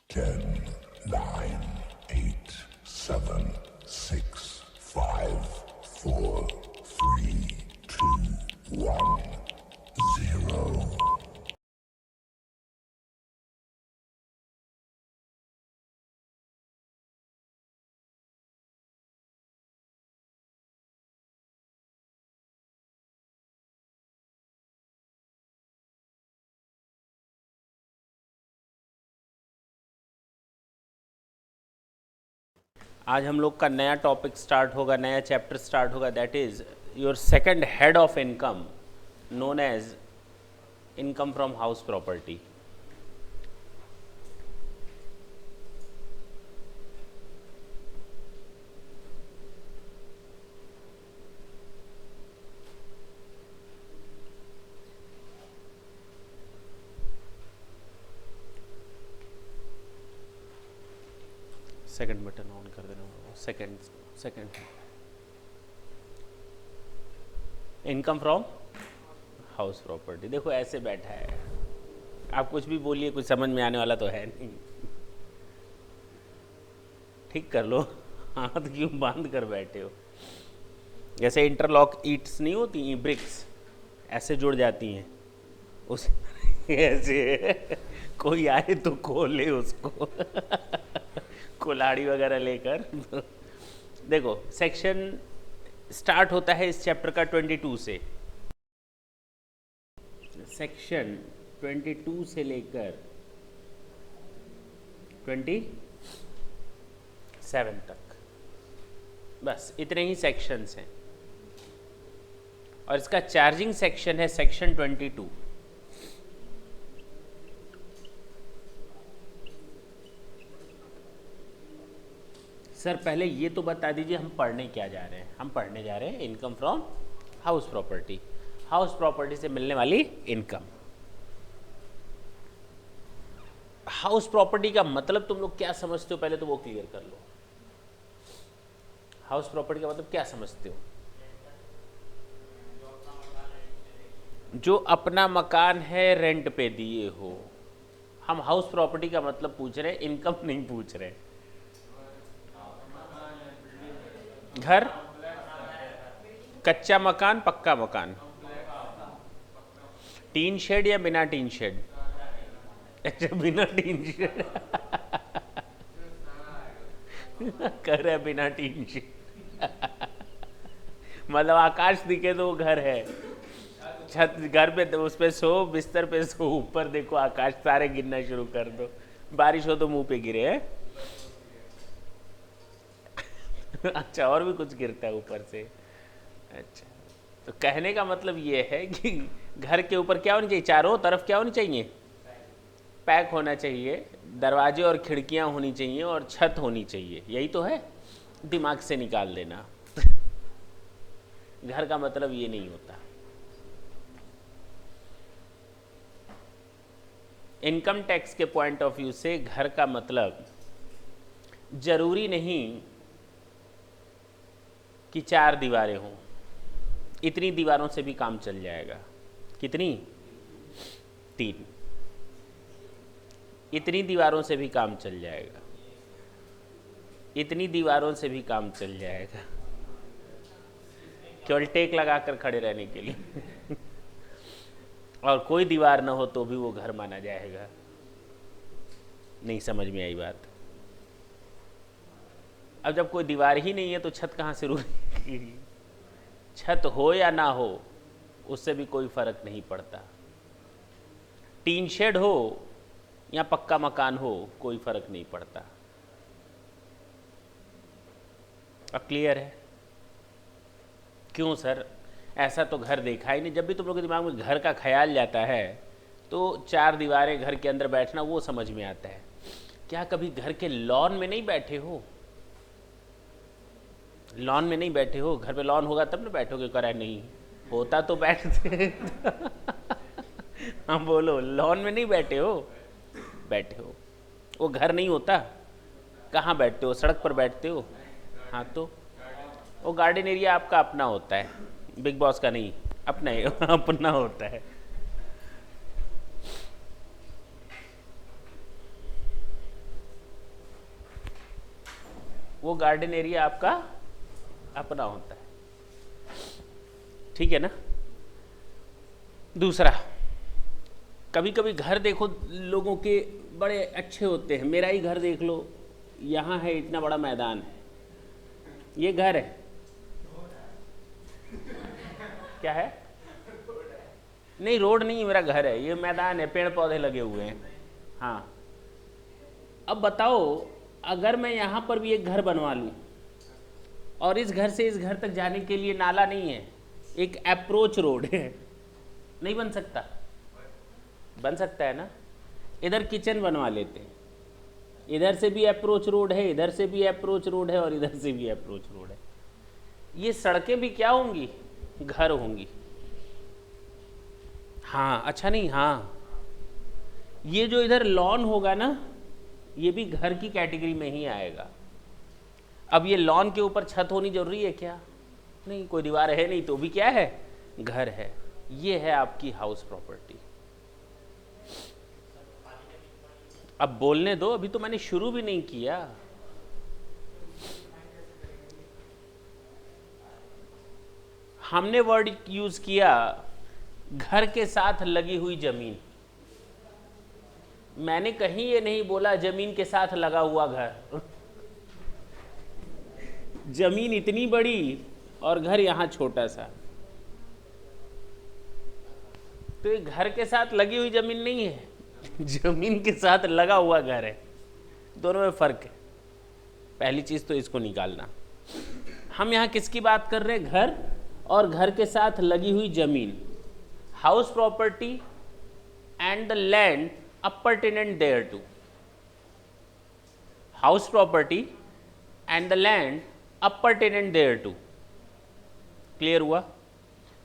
10, 9, 8, 7, 6, 5, 4, 3, 2, 1, 0. आज हम लोग का नया टॉपिक स्टार्ट होगा, नया चैप्टर स्टार्ट होगा, that is your second head of income known as income from house property. Second button on कर देना, second income from house property. देखो ऐसे बैठा है, आप कुछ भी बोलिए, कुछ समझ में आने वाला तो है नहीं। ठीक कर लो, हाथ क्यों बांध कर बैठे हो? जैसे इंटरलॉक ईट्स नहीं होती, ब्रिक्स ऐसे जुड़ जाती हैं, उस ऐसे कोई आए तो खोले उसको कुल्हाड़ी वगैरह लेकर। देखो सेक्शन स्टार्ट होता है इस चैप्टर का 22 से, सेक्शन 22 से लेकर 27 तक, बस इतने ही सेक्शंस हैं। और इसका चार्जिंग सेक्शन है सेक्शन 22। सर पहले ये तो बता दीजिए हम पढ़ने क्या जा रहे हैं? हम पढ़ने जा रहे हैं income from house property, house property से मिलने वाली इनकम। हाउस प्रॉपर्टी का मतलब तुम लोग क्या समझते हो, पहले तो वो क्लियर कर लो। हाउस प्रॉपर्टी का मतलब क्या समझते हो? जो अपना मकान है रेंट पे दिए हो। हम हाउस प्रॉपर्टी का मतलब पूछ रहे हैं, इनकम नहीं पूछ रहे। घर, कच्चा मकान, पक्का मकान, टीन शेड या बिना टीन शेड? अच्छा बिना टीन शेड घर है बिना टीन शेड मतलब आकाश दिखे तो वो घर है, छत घर पे उस पे सो, बिस्तर पे सो, ऊपर देखो आकाश, सारे गिनना शुरू कर दो, बारिश हो तो मुंह पे गिरे है अच्छा और भी कुछ गिरता है ऊपर से? अच्छा, तो कहने का मतलब ये है कि घर के ऊपर क्या होनी चाहिए, चारों तरफ क्या होनी चाहिए? पैक होना चाहिए, दरवाजे और खिड़कियां होनी चाहिए और छत होनी चाहिए, यही तो है। दिमाग से निकाल देना घर का मतलब ये नहीं होता। इनकम टैक्स के पॉइंट ऑफ व्यू से घर का मतलब जरूरी नहीं कि 4 दीवारें हों, इतनी दीवारों से भी काम चल जाएगा। कितनी? 3। इतनी दीवारों से भी काम चल जाएगा, इतनी दीवारों से भी काम चल जाएगा, केवल टेक लगाकर खड़े रहने के लिए और कोई दीवार ना हो तो भी वो घर माना जाएगा। नहीं समझ में आई बात? अब जब कोई दीवार ही नहीं है तो छत कहाँ से रुकेगी? छत हो या ना हो उससे भी कोई फर्क नहीं पड़ता, टीन शेड हो या पक्का मकान हो कोई फर्क नहीं पड़ता। अब क्लियर है? क्यों सर, ऐसा तो घर देखा ही नहीं। जब भी तुम लोग के दिमाग में घर का ख्याल जाता है तो 4 दीवारें, घर के अंदर बैठना, वो समझ में आता है। क्या कभी घर के लॉन में नहीं बैठे हो? लॉन में नहीं बैठे हो? घर पे लॉन होगा तब ना बैठोगे, करा नहीं होता तो बैठते हाँ बोलो, लॉन में नहीं बैठे हो? बैठे हो, वो घर नहीं होता। कहाँ बैठते हो? सड़क पर बैठते हो। हाँ तो वो गार्डन एरिया आपका अपना होता है, बिग बॉस का नहीं, अपना ही अपना होता है। वो गार्डन एरिया आपका अपना होता है, ठीक है ना। दूसरा, कभी कभी घर देखो लोगों के बड़े अच्छे होते हैं, मेरा ही घर देख लो, यहाँ है इतना बड़ा मैदान है, ये घर है, क्या है? नहीं रोड नहीं, मेरा घर है, ये मैदान है, पेड़ पौधे लगे हुए हैं। हाँ, अब बताओ अगर मैं यहाँ पर भी एक घर बनवा लूँ और इस घर से इस घर तक जाने के लिए नाला नहीं है, एक अप्रोच रोड है, नहीं बन सकता? बन सकता है ना। इधर किचन बनवा लेते हैं, इधर से भी अप्रोच रोड है, इधर से भी अप्रोच रोड है और इधर से भी अप्रोच रोड है। ये सड़कें भी क्या होंगी? घर होंगी। हाँ, अच्छा नहीं, हाँ, ये जो इधर लॉन होगा ना, ये भी घर की कैटेगरी में ही आएगा। अब ये लॉन के ऊपर छत होनी जरूरी है क्या? नहीं, कोई दीवार है नहीं तो भी क्या है? घर है। ये है आपकी हाउस प्रॉपर्टी। अब बोलने दो, अभी तो मैंने शुरू भी नहीं किया। हमने वर्ड यूज किया घर के साथ लगी हुई जमीन। मैंने कहीं ये नहीं बोला जमीन के साथ लगा हुआ घर। जमीन इतनी बड़ी और घर यहां छोटा सा, तो ये घर के साथ लगी हुई जमीन नहीं है, जमीन के साथ लगा हुआ घर है। दोनों में फर्क है। पहली चीज तो इसको निकालना। हम यहां किसकी बात कर रहे हैं? घर और घर के साथ लगी हुई जमीन। House property and the land appurtenant thereto. House property and the land appurtenant thereto. Clear हुआ?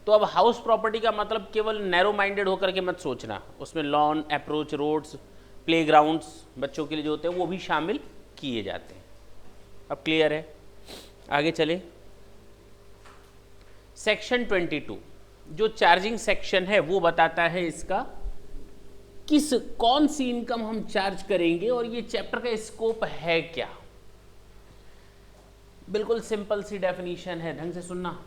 तो अब हाउस प्रॉपर्टी का मतलब केवल नैरो माइंडेड होकर के मत सोचना, उसमें लॉन, अप्रोच रोड्स, प्लेग्राउंड्स बच्चों के लिए जो होते हैं वो भी शामिल किए जाते हैं। अब क्लियर है? आगे चले। सेक्शन 22 जो चार्जिंग सेक्शन है वो बताता है इसका कौन सी इनकम हम चार्ज करेंगे और ये चैप्टर का स्कोप है क्या। बिल्कुल सिंपल सी डेफिनेशन है, ढंग से सुनना।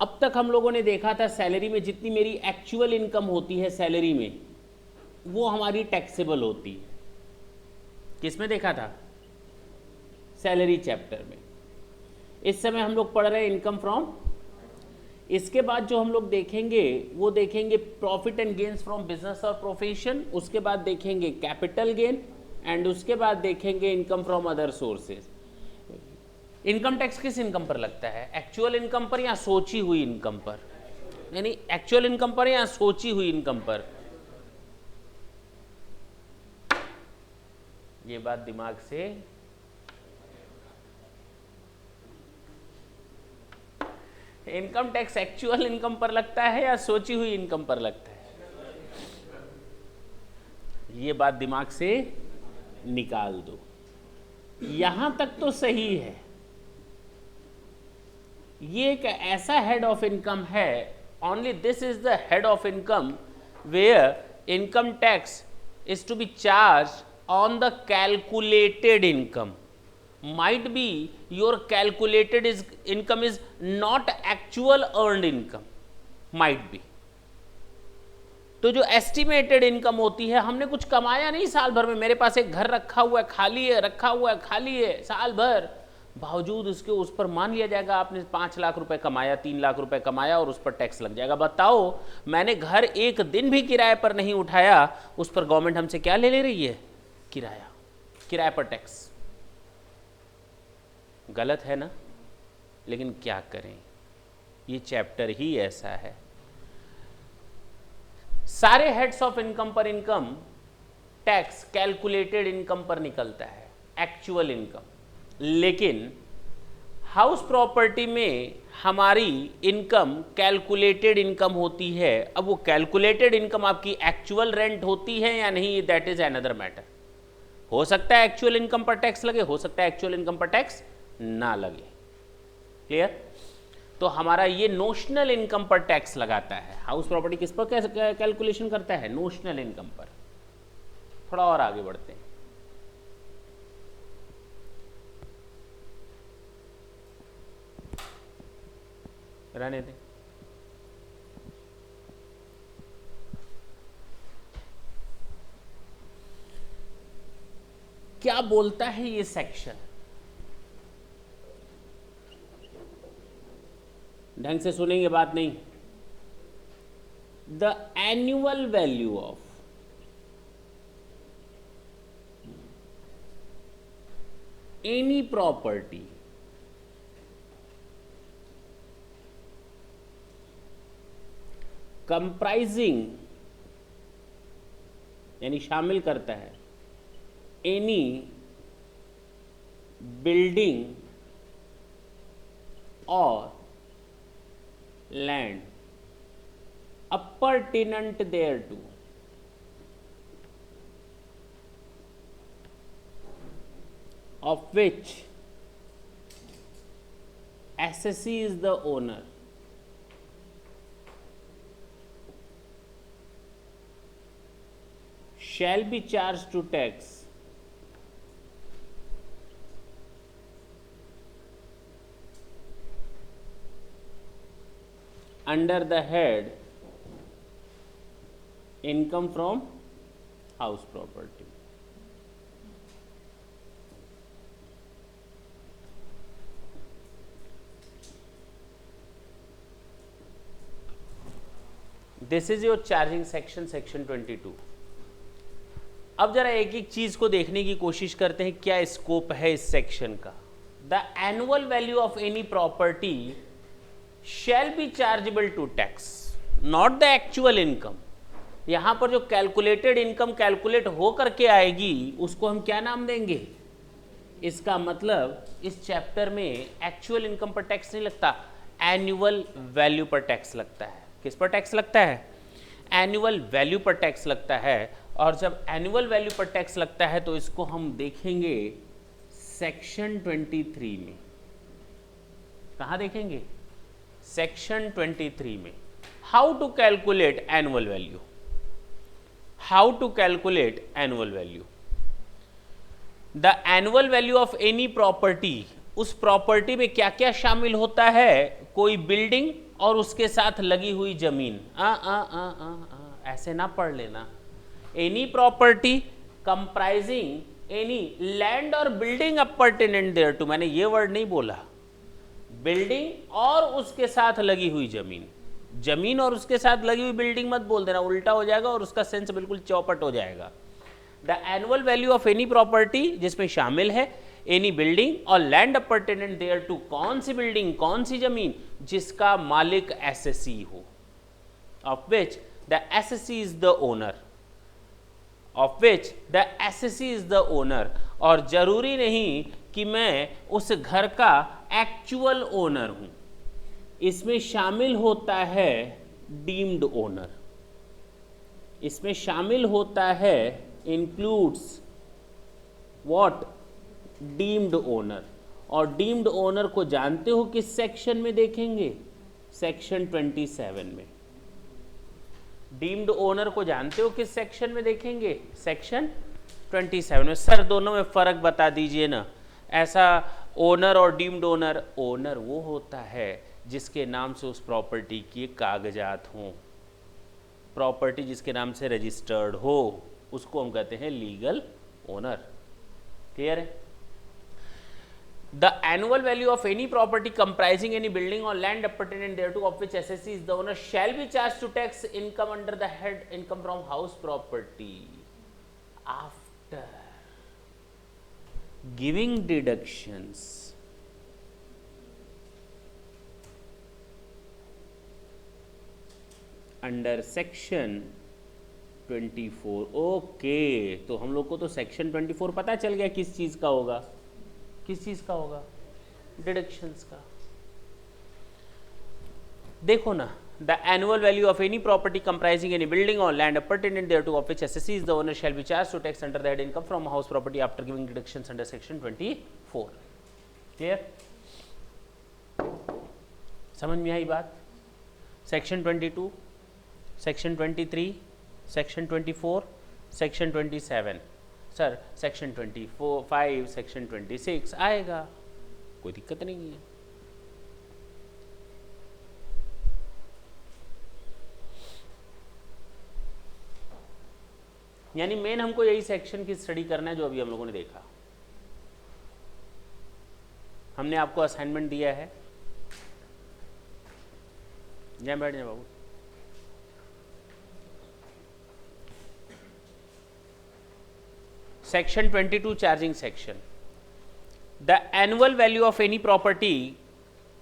अब तक हम लोगों ने देखा था सैलरी में जितनी मेरी एक्चुअल इनकम होती है सैलरी में, वो हमारी टैक्सेबल होती है। किसमें देखा था? सैलरी चैप्टर में। इस समय हम लोग पढ़ रहे हैं इनकम फ्रॉम। इसके बाद जो हम लोग देखेंगे वो देखेंगे profit and gains from business और प्रोफेशन, उसके बाद देखेंगे कैपिटल गेन एंड उसके बाद देखेंगे income from other sources. Income tax किस इनकम पर लगता है? एक्चुअल इनकम पर या सोची हुई इनकम पर? यानी एक्चुअल इनकम पर या सोची हुई इनकम पर? ये बात दिमाग से इनकम टैक्स एक्चुअल इनकम पर लगता है या सोची हुई इनकम पर लगता है? ये बात दिमाग से निकाल दो। यहां तक तो सही है। ये एक ऐसा हेड ऑफ इनकम है, only this is the head of income where income tax is to be charge on the calculated income. Might be your calculated income is not actual earned income, might be। तो जो estimated income होती है, हमने कुछ कमाया नहीं साल भर में, मेरे पास एक घर रखा हुआ है खाली है, रखा हुआ है खाली है साल भर, बावजूद उसके उस पर मान लिया जाएगा आपने 5 लाख रुपए कमाया, 3 लाख रुपए कमाया और उस पर टैक्स लग जाएगा। बताओ, मैंने घर एक दिन भी किराए पर नहीं उठाया, उस पर गवर्नमेंट हमसे क्या ले रही है? किराया, किराए पर टैक्स। गलत है ना? लेकिन क्या करें, ये चैप्टर ही ऐसा है। सारे हेड्स ऑफ इनकम पर इनकम टैक्स कैलकुलेटेड इनकम पर निकलता है, एक्चुअल इनकम। लेकिन हाउस प्रॉपर्टी में हमारी इनकम कैलकुलेटेड इनकम होती है। अब वो कैलकुलेटेड इनकम आपकी एक्चुअल रेंट होती है या नहीं, दैट इज अनदर मैटर। हो सकता है एक्चुअल इनकम पर टैक्स लगे, हो सकता है एक्चुअल इनकम पर टैक्स ना लगे। क्लियर? तो हमारा ये नोशनल इनकम पर टैक्स लगाता है। हाउस प्रॉपर्टी किस पर कैलकुलेशन करता है? नोशनल इनकम पर। थोड़ा और आगे बढ़ते हैं। रहने दें। क्या बोलता है ये सेक्शन? ढंग से सुनेंगे बात नहीं। The annual value of any property comprising, यानी शामिल करता है, एनी बिल्डिंग और land appurtenant thereto, of which assessee is the owner, shall be charged to tax under the head income from house property. This is your charging section, section 22। अब जरा एक एक चीज को देखने की कोशिश करते हैं, क्या स्कोप है इस सेक्शन का। The annual value of any property shall be chargeable to tax, not the actual income. यहां पर जो कैलकुलेटेड इनकम कैलकुलेट हो करके आएगी उसको हम क्या नाम देंगे? इसका मतलब इस चैप्टर में एक्चुअल इनकम पर टैक्स नहीं लगता, एनुअल वैल्यू पर टैक्स लगता है। किस पर टैक्स लगता है? एनुअल वैल्यू पर टैक्स लगता है। और जब एनुअल वैल्यू पर टैक्स लगता है तो इसको हम देखेंगे सेक्शन 23 में। कहां देखेंगे? सेक्शन 23 में। How to calculate annual value, how to calculate annual value. The annual value of any property, उस प्रॉपर्टी में क्या क्या शामिल होता है? कोई बिल्डिंग और उसके साथ लगी हुई जमीन। ऐसे ना पढ़ लेना। Any property comprising any land और बिल्डिंग अपरटेनेंट देयर टू, मैंने ये वर्ड नहीं बोला। बिल्डिंग और उसके साथ लगी हुई जमीन, जमीन और उसके साथ लगी हुई बिल्डिंग मत बोल देना, उल्टा हो जाएगा और उसका सेंस बिल्कुल चौपट हो जाएगा। The annual value of any property, जिसमें शामिल है एनी बिल्डिंग और लैंड अपरटेनेंट देयर टू, कौन सी बिल्डिंग कौन सी जमीन जिसका मालिक एसएससी हो, of which the assessee is the owner, of which the assessee is the owner. और जरूरी नहीं कि मैं उस घर का एक्चुअल ओनर हूं, इसमें शामिल होता है डीम्ड ओनर, इसमें शामिल होता है इंक्लूड्स व्हाट, डीम्ड ओनर। और डीम्ड ओनर को जानते हो किस सेक्शन में देखेंगे? सेक्शन 27 में। डीम्ड ओनर को जानते हो किस सेक्शन में देखेंगे? सेक्शन 27 में। सर दोनों में फर्क बता दीजिए ना। ऐसा ओनर और डीम्ड ओनर, ओनर वो होता है जिसके नाम से उस प्रॉपर्टी के कागजात हों, प्रॉपर्टी जिसके नाम से रजिस्टर्ड हो, उसको हम कहते हैं लीगल ओनर। क्लियर है? The annual value of any property comprising any building और land appurtenant thereto of which assessee is the owner shall be charge to tax income under the head income from house property after giving deductions under section 24। Okay, तो हम लोग को तो section 24 पता चल गया किस चीज का होगा, किस चीज का होगा? डिडक्शंस का। देखो ना, the annual value of any property comprising any building और land appurtenant thereto of which assessee is the owner shall be charge to tax under the head income from house property after giving deductions under section 24। Clear? समझ में आई बात? Section 22, section 23, section 24, section 27। Sir section 25, section 26 आएगा, कोई दिक्कत नहीं है। यानी मेन हमको यही सेक्शन की स्टडी करना है जो अभी हम लोगों ने देखा। हमने आपको असाइनमेंट दिया है, यहाँ बैठ जाए बाबू। Section 22 charging section. The annual value of any property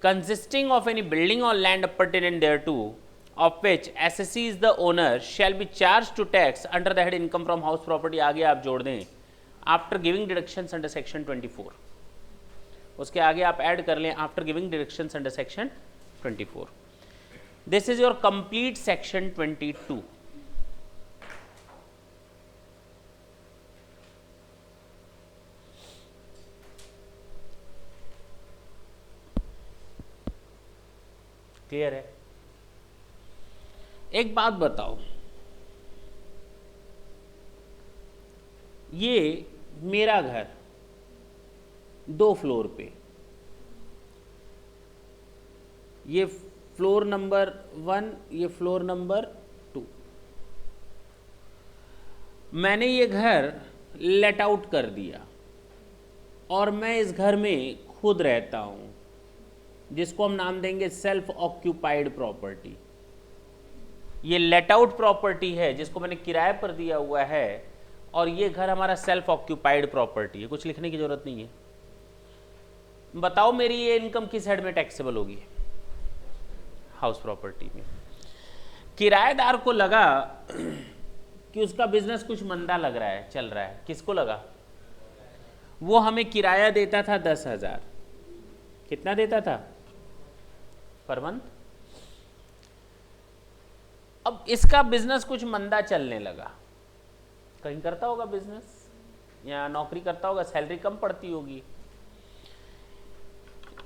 consisting of any building or land pertinent thereto, of which assessee is the owner, shall be charged to tax under the head income from house property। आगे आप जोड़ दें after giving deductions under section 24, उसके आगे आप add कर लें after giving deductions under section 24। This is your complete section 22। Clear है? एक बात बताओ, ये मेरा घर 2 फ्लोर पे, ये फ्लोर नंबर 1, ये फ्लोर नंबर 2। मैंने ये घर लेट आउट कर दिया और मैं इस घर में खुद रहता हूं, जिसको हम नाम देंगे सेल्फ ऑक्यूपाइड प्रॉपर्टी। ये लेट आउट प्रॉपर्टी है जिसको मैंने किराए पर दिया हुआ है, और ये घर हमारा सेल्फ ऑक्यूपाइड प्रॉपर्टी है। कुछ लिखने की जरूरत नहीं है। बताओ मेरी ये इनकम किस हेड में टैक्सेबल होगी? हाउस प्रॉपर्टी में। किराएदार को लगा कि उसका बिजनेस कुछ मंदा लग रहा है, चल रहा है। किसको लगा? वो हमें किराया देता था 10,000। कितना देता था पर मंथ? अब इसका बिजनेस कुछ मंदा चलने लगा, कहीं करता होगा बिजनेस या नौकरी करता होगा, सैलरी कम पड़ती होगी।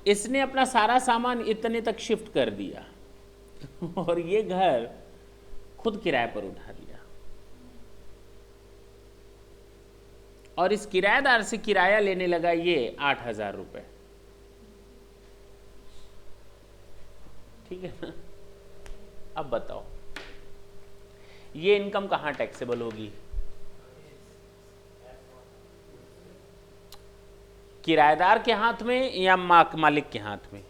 इसने अपना सारा सामान इतने तक शिफ्ट कर दिया और ये घर खुद किराए पर उठा दिया, और इस किराएदार से किराया लेने लगा ये 8,000 रुपए। ठीक है ना? अब बताओ ये इनकम कहां टैक्सेबल होगी? किराएदार के हाथ में या मालिक के हाथ में?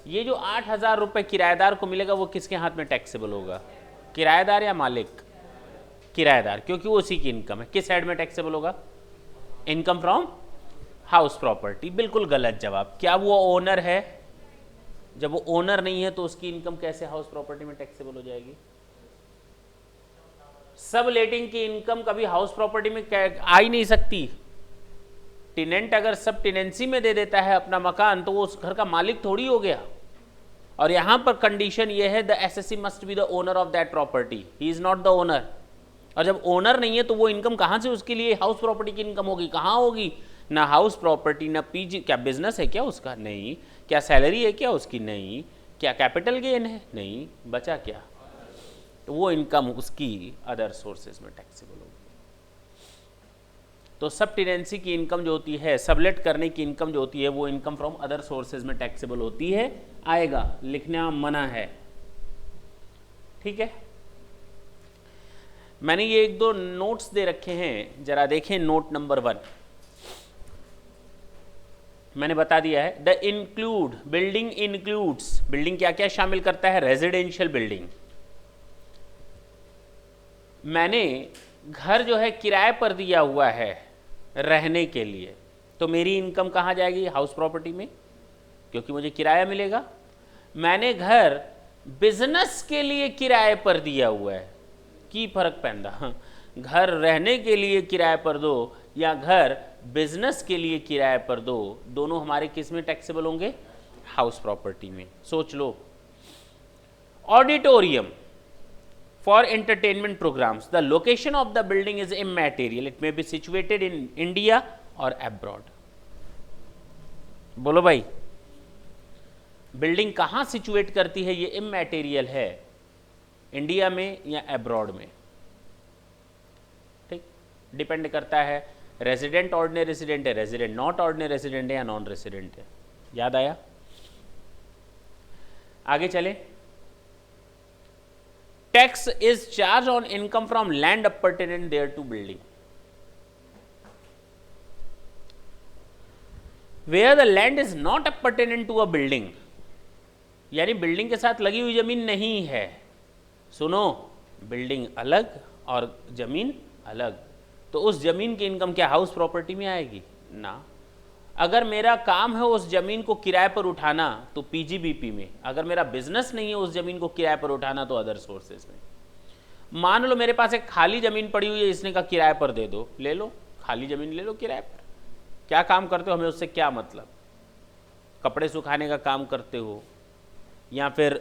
ये जो 8,000 रुपए किराएदार को मिलेगा वो किसके हाथ में टैक्सेबल होगा? किराएदार या मालिक? किराएदार, क्योंकि वो उसी की इनकम है। किस साइड में टैक्सेबल होगा? Income from house property. बिल्कुल गलत जवाब। क्या वो ओनर है? जब वो ओनर नहीं है तो उसकी इनकम कैसे हाउस प्रॉपर्टी में टैक्सेबल हो जाएगी? सब लेटिंग की इनकम कभी हाउस प्रॉपर्टी में आ ही नहीं सकती। टेनेंट अगर सब टेनेंसी में दे देता है अपना मकान तो वो उस घर का मालिक थोड़ी हो गया। और यहां पर कंडीशन ये है, the assessee must be the owner of that property, he is not the owner. और जब ओनर नहीं है तो वो इनकम कहां से उसके लिए हाउस प्रॉपर्टी की इनकम होगी? कहां होगी? ना हाउस प्रॉपर्टी, ना पीजी। क्या बिजनेस है क्या उसका? नहीं। क्या सैलरी है क्या उसकी? नहीं। क्या कैपिटल गेन है? नहीं। बचा क्या? तो वो इनकम उसकी अदर सोर्सेज में टैक्सेबल होगी। तो सब टेनेंसी की इनकम जो होती है, सबलेट करने की इनकम जो होती है, वो इनकम फ्रॉम अदर सोर्सेज में टैक्सेबल होती है। आएगा, लिखना मना है। ठीक है? मैंने ये 1-2 नोट्स दे रखे हैं, जरा देखें। नोट नंबर 1 मैंने बता दिया है। The include building includes, building क्या क्या शामिल करता है? Residential building. मैंने घर जो है किराए पर दिया हुआ है रहने के लिए, तो मेरी इनकम कहाँ जाएगी? हाउस प्रॉपर्टी में, क्योंकि मुझे किराया मिलेगा। मैंने घर बिजनेस के लिए किराए पर दिया हुआ है, की फर्क पैंदा? घर रहने के लिए किराए पर दो या घर बिजनेस के लिए किराए पर दो, दोनों हमारे किस में टैक्सेबल होंगे? हाउस प्रॉपर्टी में। सोच लो। Auditorium for entertainment programs, the location of the building is immaterial, it may be situated in India or abroad। बोलो भाई, बिल्डिंग कहाँ सिचुएट करती है ये इमैटेरियल है, इंडिया में या एब्रॉड में। ठीक, डिपेंड करता है रेजिडेंट ऑर्डिनरी रेजिडेंट है, रेजिडेंट नॉट ऑर्डिनरी रेजिडेंट है या नॉन रेजिडेंट है। याद आया? आगे चले। Tax is charge on income from land appurtenant thereto building, where the land is not appurtenant to a building, यानी बिल्डिंग के साथ लगी हुई जमीन नहीं है। सुनो, बिल्डिंग अलग और जमीन अलग, तो उस जमीन की इनकम क्या हाउस प्रॉपर्टी में आएगी ना। अगर मेरा काम है उस जमीन को किराए पर उठाना तो पीजीबीपी में, अगर मेरा बिजनेस नहीं है उस जमीन को किराए पर उठाना तो अदर सोर्सेज में। मान लो मेरे पास एक खाली जमीन पड़ी हुई है, इसने कहा किराए पर दे दो, ले लो, खाली जमीन ले लो किराए पर। क्या काम करते हो, हमें उससे क्या मतलब, कपड़े सुखाने का काम करते हो या फिर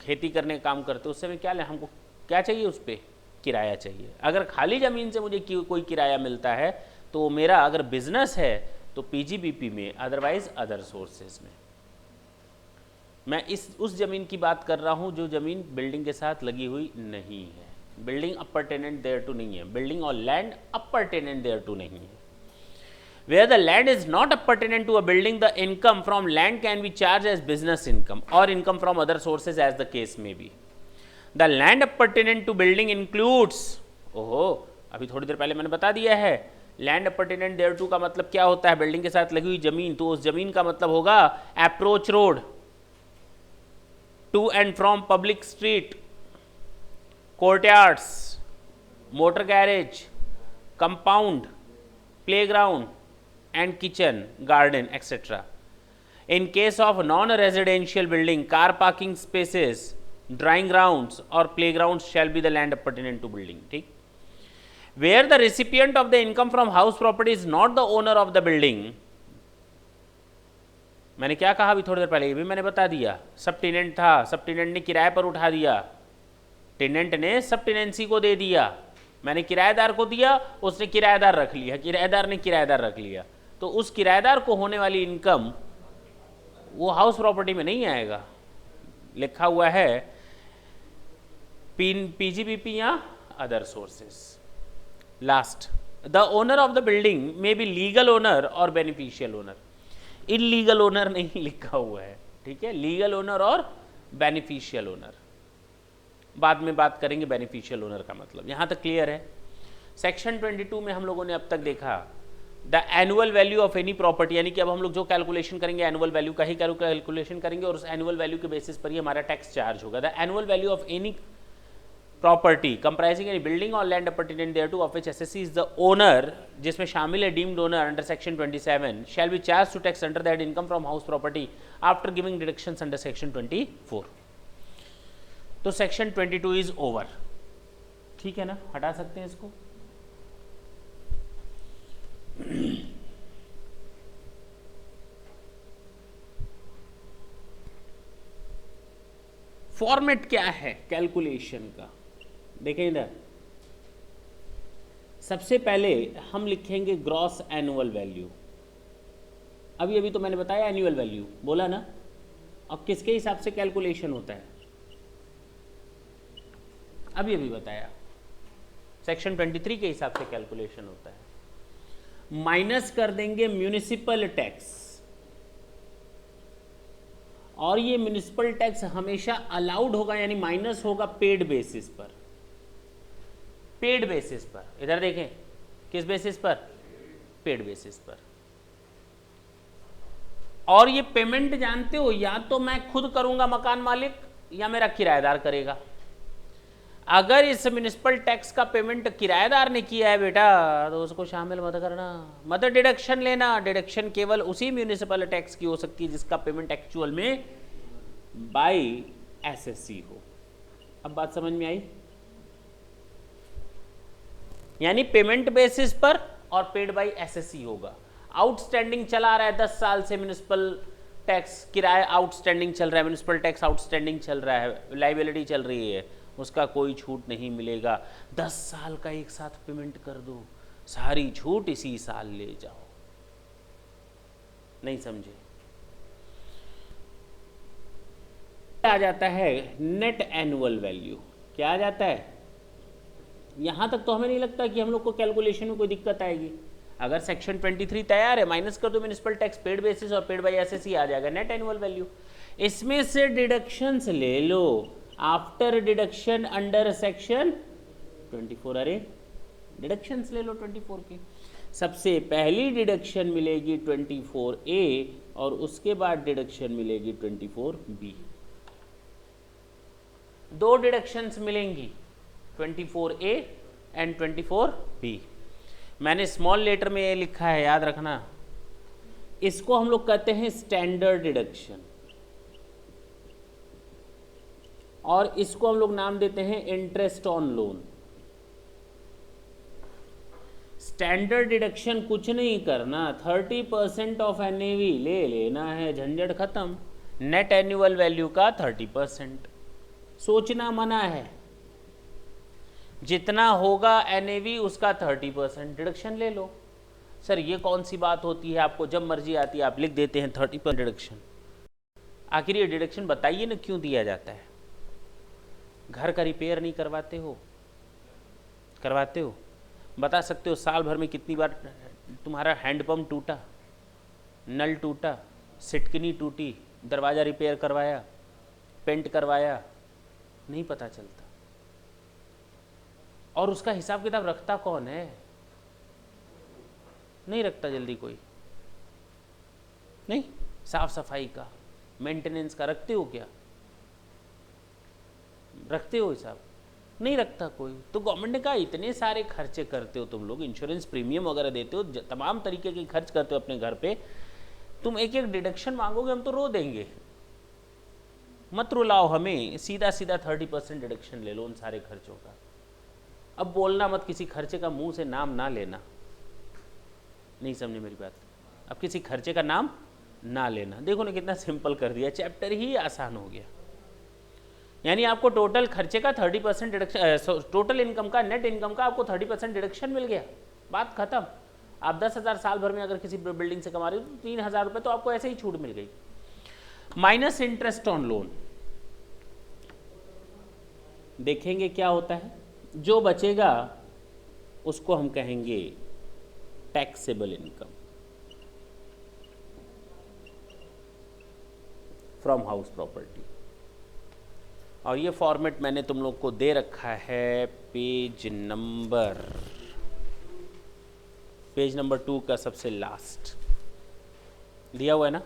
खेती करने का काम करते हो, उससे हमें क्या ले, हमको क्या चाहिए, उस पर किराया चाहिए। अगर खाली ज़मीन से मुझे कोई किराया मिलता है तो मेरा अगर बिजनेस है तो पीजीबीपी में, अदरवाइज अदर सोर्सेज में। मैं उस ज़मीन की बात कर रहा हूँ जो ज़मीन बिल्डिंग के साथ लगी हुई नहीं है, बिल्डिंग अपरटेनेंट देयर टू नहीं है, बिल्डिंग और लैंड अपरटेनेंट देयर टू नहीं है। Where the land is not appertinent to a building, the income from land can be charged as business income or income from other sources as the case may be. The land appertinent to building includes, ओहो अभी थोड़ी देर पहले मैंने बता दिया है, land appertinent thereto का मतलब क्या होता है, बिल्डिंग के साथ लगी हुई जमीन, तो उस जमीन का मतलब होगा approach road, to and from public street, courtyards, motor garage, compound, playground and kitchen, garden, etc. In case of non-residential building, car parking spaces, drying grounds or playgrounds shall be the land appertinent to building. ठीक, where the recipient of the income from house property is not the owner of the building, मैंने क्या कहा अभी थोड़ी देर पहले, ये भी मैंने बता दिया, सब टेनेंट था, सब टेनेंट ने किराए पर उठा दिया, टेनेंट ने सब टेनेंसी को दे दिया, मैंने किराएदार को दिया, उसने किराएदार रख लिया, किराएदार ने किराएदार रख लिया, तो उस किराएदार को होने वाली इनकम वो हाउस प्रॉपर्टी में नहीं आएगा। लिखा हुआ है पीजीबीपी या other sources. Last, the owner of the building may be legal owner और बेनिफिशियल ओनर। इलीगल ओनर नहीं लिखा हुआ है, ठीक है, लीगल ओनर और बेनिफिशियल ओनर, बाद में बात करेंगे बेनिफिशियल ओनर का मतलब। यहां तक क्लियर है। सेक्शन 22 में हम लोगों ने अब तक देखा the annual value of any property, यानी कि अब हम लोग जो कैलकुलेशन करेंगे एनुअल वैल्यू का ही कैलकुलेशन करेंगे और उस एनुअल वैल्यू के बेसिस पर ही हमारा टैक्स चार्ज होगा। The annual value of any property comprising any building और land appurtenant thereto of which assessee is the owner, जिसमें शामिल है deemed owner under section 27, shall be charge to tax under that income from house property after giving deductions under section 24। तो section 22 is over, ठीक है ना, हटा सकते हैं इसको। फॉर्मेट क्या है कैलकुलेशन का, देखें इधर, सबसे पहले हम लिखेंगे ग्रॉस एनुअल वैल्यू। अभी तो मैंने बताया एनुअल वैल्यू बोला ना, अब किसके हिसाब से कैलकुलेशन होता है, अभी बताया, सेक्शन 23 के हिसाब से कैलकुलेशन होता है। माइनस कर देंगे म्यूनिसिपल टैक्स, और ये म्यूनिसिपल टैक्स हमेशा अलाउड होगा, यानी माइनस होगा पेड बेसिस पर, पेड बेसिस पर। इधर देखें, किस बेसिस पर, पेड बेसिस पर। और ये पेमेंट जानते हो, या तो मैं खुद करूंगा मकान मालिक या मेरा किराएदार करेगा। अगर इस म्यूनिसिपल टैक्स का पेमेंट किराएदार ने किया है बेटा, तो उसको शामिल मत करना, मत डिडक्शन लेना। डिडक्शन केवल उसी म्यूनिसिपल टैक्स की हो सकती है जिसका पेमेंट एक्चुअल में बाय एसएससी हो। अब बात समझ में आई, यानी पेमेंट बेसिस पर और पेड बाय एसएससी होगा। आउटस्टैंडिंग चला रहा है 10 साल से म्यूनिसिपल टैक्स, किराया आउटस्टैंडिंग चल रहा है, म्यूनिसिपल टैक्स आउटस्टैंडिंग चल रहा है, लाइबिलिटी चल रही है, उसका कोई छूट नहीं मिलेगा। 10 साल का एक साथ पेमेंट कर दो, सारी छूट इसी साल ले जाओ। नहीं समझे? आ जाता है नेट एनुअल वैल्यू। क्या आ जाता है? यहां तक तो हमें नहीं लगता कि हम लोग को कैलकुलेशन में कोई दिक्कत आएगी। अगर सेक्शन 23 तैयार है, माइनस कर दो म्यूनिसिपल टैक्स, पेड बेसिस और पेड बाय एसएससी, आ जाएगा नेट एनुअल वैल्यू। इसमें से डिडक्शंस ले लो, आफ्टर डिडक्शन अंडर सेक्शन 24। अरे डिडक्शंस ले लो 24 की। सबसे पहली डिडक्शन मिलेगी 24A और उसके बाद डिडक्शन मिलेगी 24B। दो डिडक्शंस मिलेंगी 24A एंड 24B। मैंने स्मॉल लेटर में ये लिखा है, याद रखना। इसको हम लोग कहते हैं स्टैंडर्ड डिडक्शन और इसको हम लोग नाम देते हैं interest on loan. Standard deduction कुछ नहीं करना, 30% ऑफ एनएवी ले लेना है, झंझट खत्म। नेट एनुअल वैल्यू का 30%। सोचना मना है, जितना होगा एनएवी उसका 30% डिडक्शन ले लो। सर ये कौन सी बात होती है, आपको जब मर्जी आती है आप लिख देते हैं 30% डिडक्शन। आखिर ये डिडक्शन बताइए ना क्यों दिया जाता है? घर का रिपेयर नहीं करवाते हो? करवाते हो? बता सकते हो साल भर में कितनी बार तुम्हारा हैंडपम्प टूटा, नल टूटा, सिटकनी टूटी, दरवाज़ा रिपेयर करवाया, पेंट करवाया? नहीं पता चलता। और उसका हिसाब किताब रखता कौन है? नहीं रखता जल्दी कोई। नहीं, साफ सफाई का, मेंटेनेंस का रखते हो क्या? रखते हो हिसाब? नहीं रखता कोई। तो गवर्नमेंट ने कहा इतने सारे खर्चे करते हो तुम लोग, इंश्योरेंस प्रीमियम वगैरह देते हो, तमाम तरीके के खर्च करते हो अपने घर पे, तुम एक एक डिडक्शन मांगोगे हम तो रो देंगे। मत रुलाओ हमें, सीधा सीधा 30% डिडक्शन ले लो उन सारे खर्चों का। अब बोलना मत, किसी खर्चे का मुंह से नाम ना लेना। नहीं समझे मेरी बात? अब किसी खर्चे का नाम ना लेना। देखो ना कितना सिंपल कर दिया, चैप्टर ही आसान हो गया। यानी आपको टोटल खर्चे का 30% डिडक्शन, टोटल इनकम का, नेट इनकम का आपको 30% डिडक्शन मिल गया, बात खत्म। आप 10,000 साल भर में अगर किसी बिल्डिंग से कमा रहे हो तो 3,000 रुपये तो आपको ऐसे ही छूट मिल गई। माइनस इंटरेस्ट ऑन लोन, देखेंगे क्या होता है। जो बचेगा उसको हम कहेंगे taxable income from house property. और ये फॉर्मेट मैंने तुम लोग को दे रखा है पेज नंबर 2 का सबसे लास्ट दिया हुआ है ना,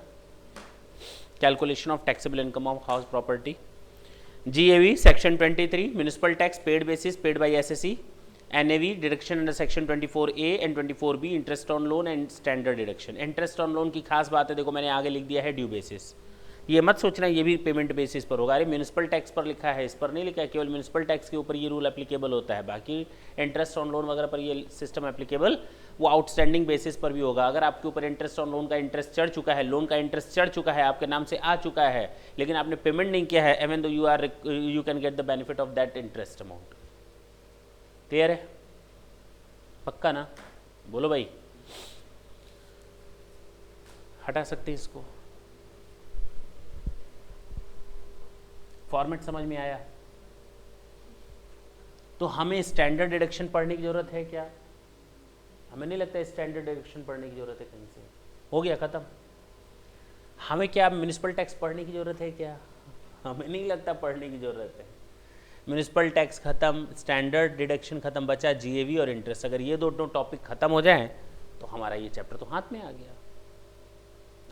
calculation of taxable income of house property. GAV section 23 municipal tax paid basis paid by SSE, NAV deduction under section 24A and 24B, interest on loan and standard deduction. Interest on loan की खास बात है, देखो मैंने आगे लिख दिया है ड्यू बेसिस। ये मत सोचना ये भी पेमेंट बेसिस पर होगा। अरे म्यूनिसिपल टैक्स पर लिखा है, इस पर नहीं लिखा है। केवल म्यूनिसिपल टैक्स के ऊपर ये रूल एप्लीकेबल होता है, बाकी इंटरेस्ट ऑन लोन वगैरह पर ये सिस्टम एप्लीकेबल वो आउटस्टैंडिंग बेसिस पर भी होगा। अगर आपके ऊपर इंटरेस्ट ऑन लोन का इंटरेस्ट चढ़ चुका है, लोन का इंटरेस्ट चढ़ चुका है, आपके नाम से आ चुका है, लेकिन आपने पेमेंट नहीं किया है, एवन दो you can get the benefit of that interest amount. Clear है? पक्का ना? बोलो भाई, हटा सकते हैं इसको? फॉर्मेट समझ में आया? तो हमें स्टैंडर्ड डिडक्शन पढ़ने की जरूरत है क्या? हमें नहीं लगता स्टैंडर्ड डिडक्शन पढ़ने की जरूरत है कहीं से। हो गया खत्म। हमें क्या म्यूनिसिपल टैक्स पढ़ने की जरूरत है क्या? हमें नहीं लगता पढ़ने की जरूरत है। म्यूनिसिपल टैक्स खत्म, स्टैंडर्ड डिडक्शन खत्म, बचा GAV और इंटरेस्ट। अगर ये दोनों टॉपिक खत्म हो जाएं तो हमारा ये चैप्टर तो हाथ में आ गया।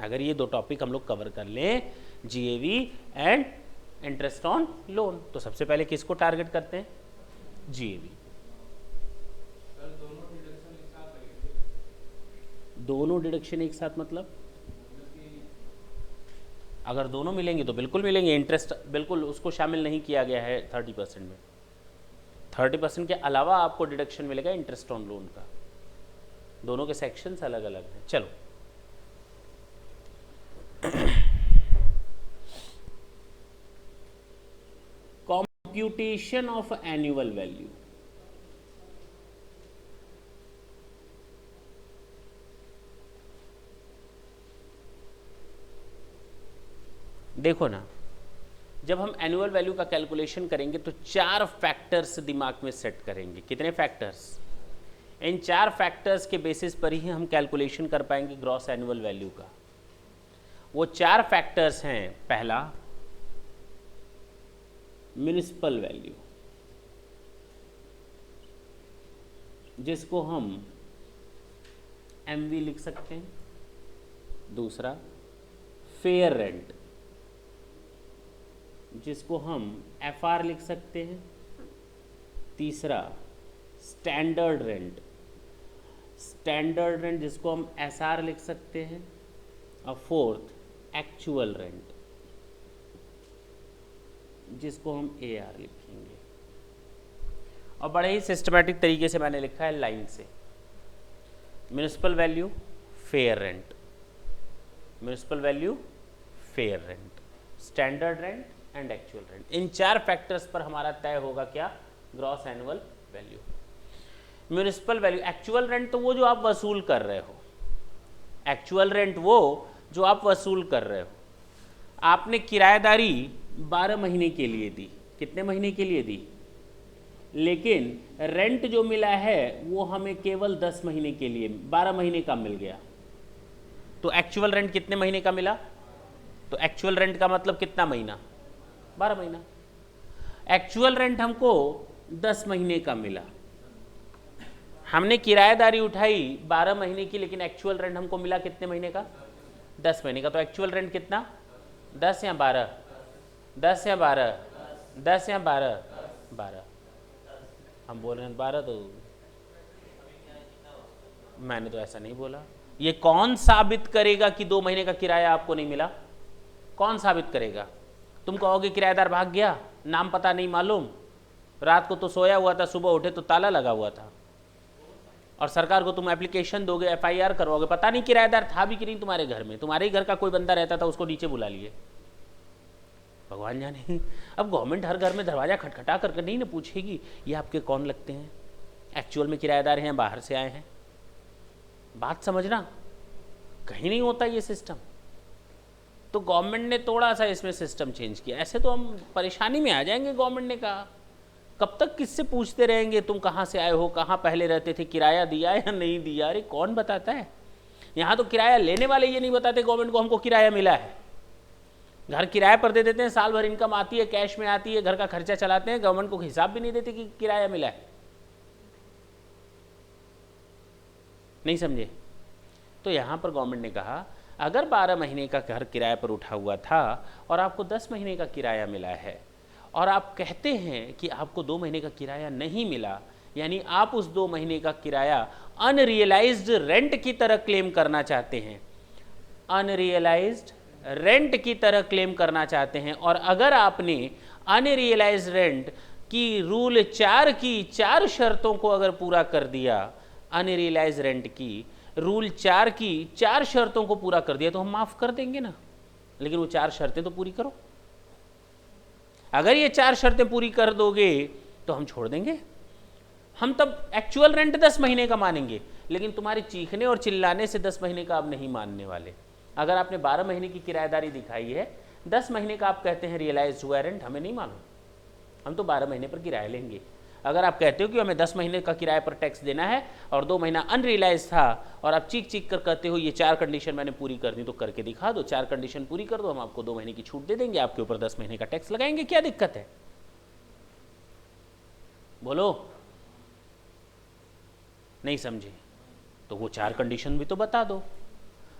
अगर ये दो टॉपिक हम लोग कवर कर लें, GAV and interest on loan, तो सबसे पहले किसको टारगेट करते हैं? GAV। दोनों डिडक्शन एक साथ मतलब अगर दोनों मिलेंगे तो बिल्कुल मिलेंगे। इंटरेस्ट बिल्कुल उसको शामिल नहीं किया गया है 30% में। 30% के अलावा आपको डिडक्शन मिलेगा इंटरेस्ट ऑन लोन का। दोनों के सेक्शंस अलग अलग हैं। चलो कंप्यूटेशन ऑफ एनुअल वैल्यू। देखो ना, जब हम एनुअल वैल्यू का कैलकुलेशन करेंगे तो 4 फैक्टर्स दिमाग में सेट करेंगे। कितने फैक्टर्स? इन 4 फैक्टर्स के बेसिस पर ही हम कैलकुलेशन कर पाएंगे ग्रॉस एनुअल वैल्यू का। वो 4 फैक्टर्स हैं, पहला म्युनिसिपल वैल्यू, जिसको हम MV लिख सकते हैं। दूसरा फेयर रेंट, जिसको हम FR लिख सकते हैं। तीसरा स्टैंडर्ड रेंट, जिसको हम SR लिख सकते हैं। और फोर्थ एक्चुअल रेंट, जिसको हम AR लिखेंगे। और बड़े ही सिस्टमैटिक तरीके से मैंने लिखा है लाइन से। Municipal value, fair rent, municipal value, fair rent, standard rent and actual rent. In 4 factors पर हमारा तय होगा क्या? Gross annual value. Municipal value, actual rent तो वो जो आप वसूल कर रहे हो, एक्चुअल रेंट वो जो आप वसूल कर रहे हो। आपने किराएदारी 12 महीने के लिए दी, कितने महीने के लिए दी? लेकिन रेंट जो मिला है वो हमें केवल 10 महीने के लिए, 12 महीने का मिल गया। तो एक्चुअल रेंट कितने महीने का मिला? तो एक्चुअल रेंट का मतलब कितना महीना? 12 महीना। एक्चुअल रेंट हमको 10 महीने का मिला। हमने किराएदारी उठाई 12 महीने की, लेकिन एक्चुअल रेंट हमको मिला कितने महीने का? 10 महीने का। तो एक्चुअल रेंट कितना? 10 या 12? 10 या 12? 10 या 12? 12। हम बोल रहे हैं 12, तो मैंने तो ऐसा नहीं बोला। ये कौन साबित करेगा कि 2 महीने का किराया आपको नहीं मिला? कौन साबित करेगा? तुम कहोगे किराएदार भाग गया, नाम पता नहीं मालूम, रात को तो सोया हुआ था, सुबह उठे तो ताला लगा हुआ था। और सरकार को तुम एप्लीकेशन दोगे, FIR करवाओगे, पता नहीं किराएदार था भी कि नहीं तुम्हारे घर में, तुम्हारे ही घर का कोई बंदा रहता था, उसको नीचे बुला लिए, भगवान जाने। अब गवर्नमेंट हर घर में दरवाजा खटखटा करके नहीं ना पूछेगी ये आपके कौन लगते हैं, एक्चुअल में किराएदार हैं, बाहर से आए हैं। बात समझना, कहीं नहीं होता ये सिस्टम। तो गवर्नमेंट ने थोड़ा सा इसमें सिस्टम चेंज किया। ऐसे तो हम परेशानी में आ जाएंगे। गवर्नमेंट ने कहा कब तक किससे पूछते रहेंगे तुम कहाँ से आए हो, कहाँ पहले रहते थे, किराया दिया या नहीं दिया? अरे कौन बताता है? यहाँ तो किराया लेने वाले ये नहीं बताते गवर्नमेंट को हमको किराया मिला है। घर किराए पर दे देते हैं, साल भर इनकम आती है, कैश में आती है, घर का खर्चा चलाते हैं, गवर्नमेंट को हिसाब भी नहीं देते कि किराया मिला है। नहीं समझे? तो यहाँ पर गवर्नमेंट ने कहा अगर 12 महीने का घर किराए पर उठा हुआ था और आपको 10 महीने का किराया मिला है, और आप कहते हैं कि आपको 2 महीने का किराया नहीं मिला, यानी आप उस 2 महीने का किराया अनरियलाइज्ड रेंट की तरह क्लेम करना चाहते हैं, अनरियलाइज्ड रेंट की तरह क्लेम करना चाहते हैं। और अगर आपने अनरियलाइज्ड रेंट की रूल 4 की 4 शर्तों को अगर पूरा कर दिया, अनरियलाइज्ड रेंट की रूल 4 की 4 शर्तों को पूरा कर दिया, तो हम माफ़ कर देंगे ना, लेकिन वो 4 शर्तें तो पूरी करो। अगर ये 4 शर्तें पूरी कर दोगे तो हम छोड़ देंगे, हम तब एक्चुअल रेंट 10 महीने का मानेंगे, लेकिन तुम्हारे चीखने और चिल्लाने से 10 महीने का अब नहीं मानने वाले। अगर आपने 12 महीने की किराएदारी दिखाई है, 10 महीने का आप कहते हैं रियलाइज हुआ रेंट, हमें नहीं मालूम, हम तो 12 महीने पर किराया लेंगे। अगर आप कहते हो कि हमें 10 महीने का किराए पर टैक्स देना है और 2 महीना अनरियलाइज था, और आप चीख चीख कर कहते हो ये 4 कंडीशन मैंने पूरी कर दी, तो करके दिखा दो, 4 कंडीशन पूरी कर दो, हम आपको 2 महीने की छूट दे देंगे, आपके ऊपर 10 महीने का टैक्स लगाएंगे, क्या दिक्कत है? बोलो, नहीं समझे? तो वो 4 कंडीशन भी तो बता दो।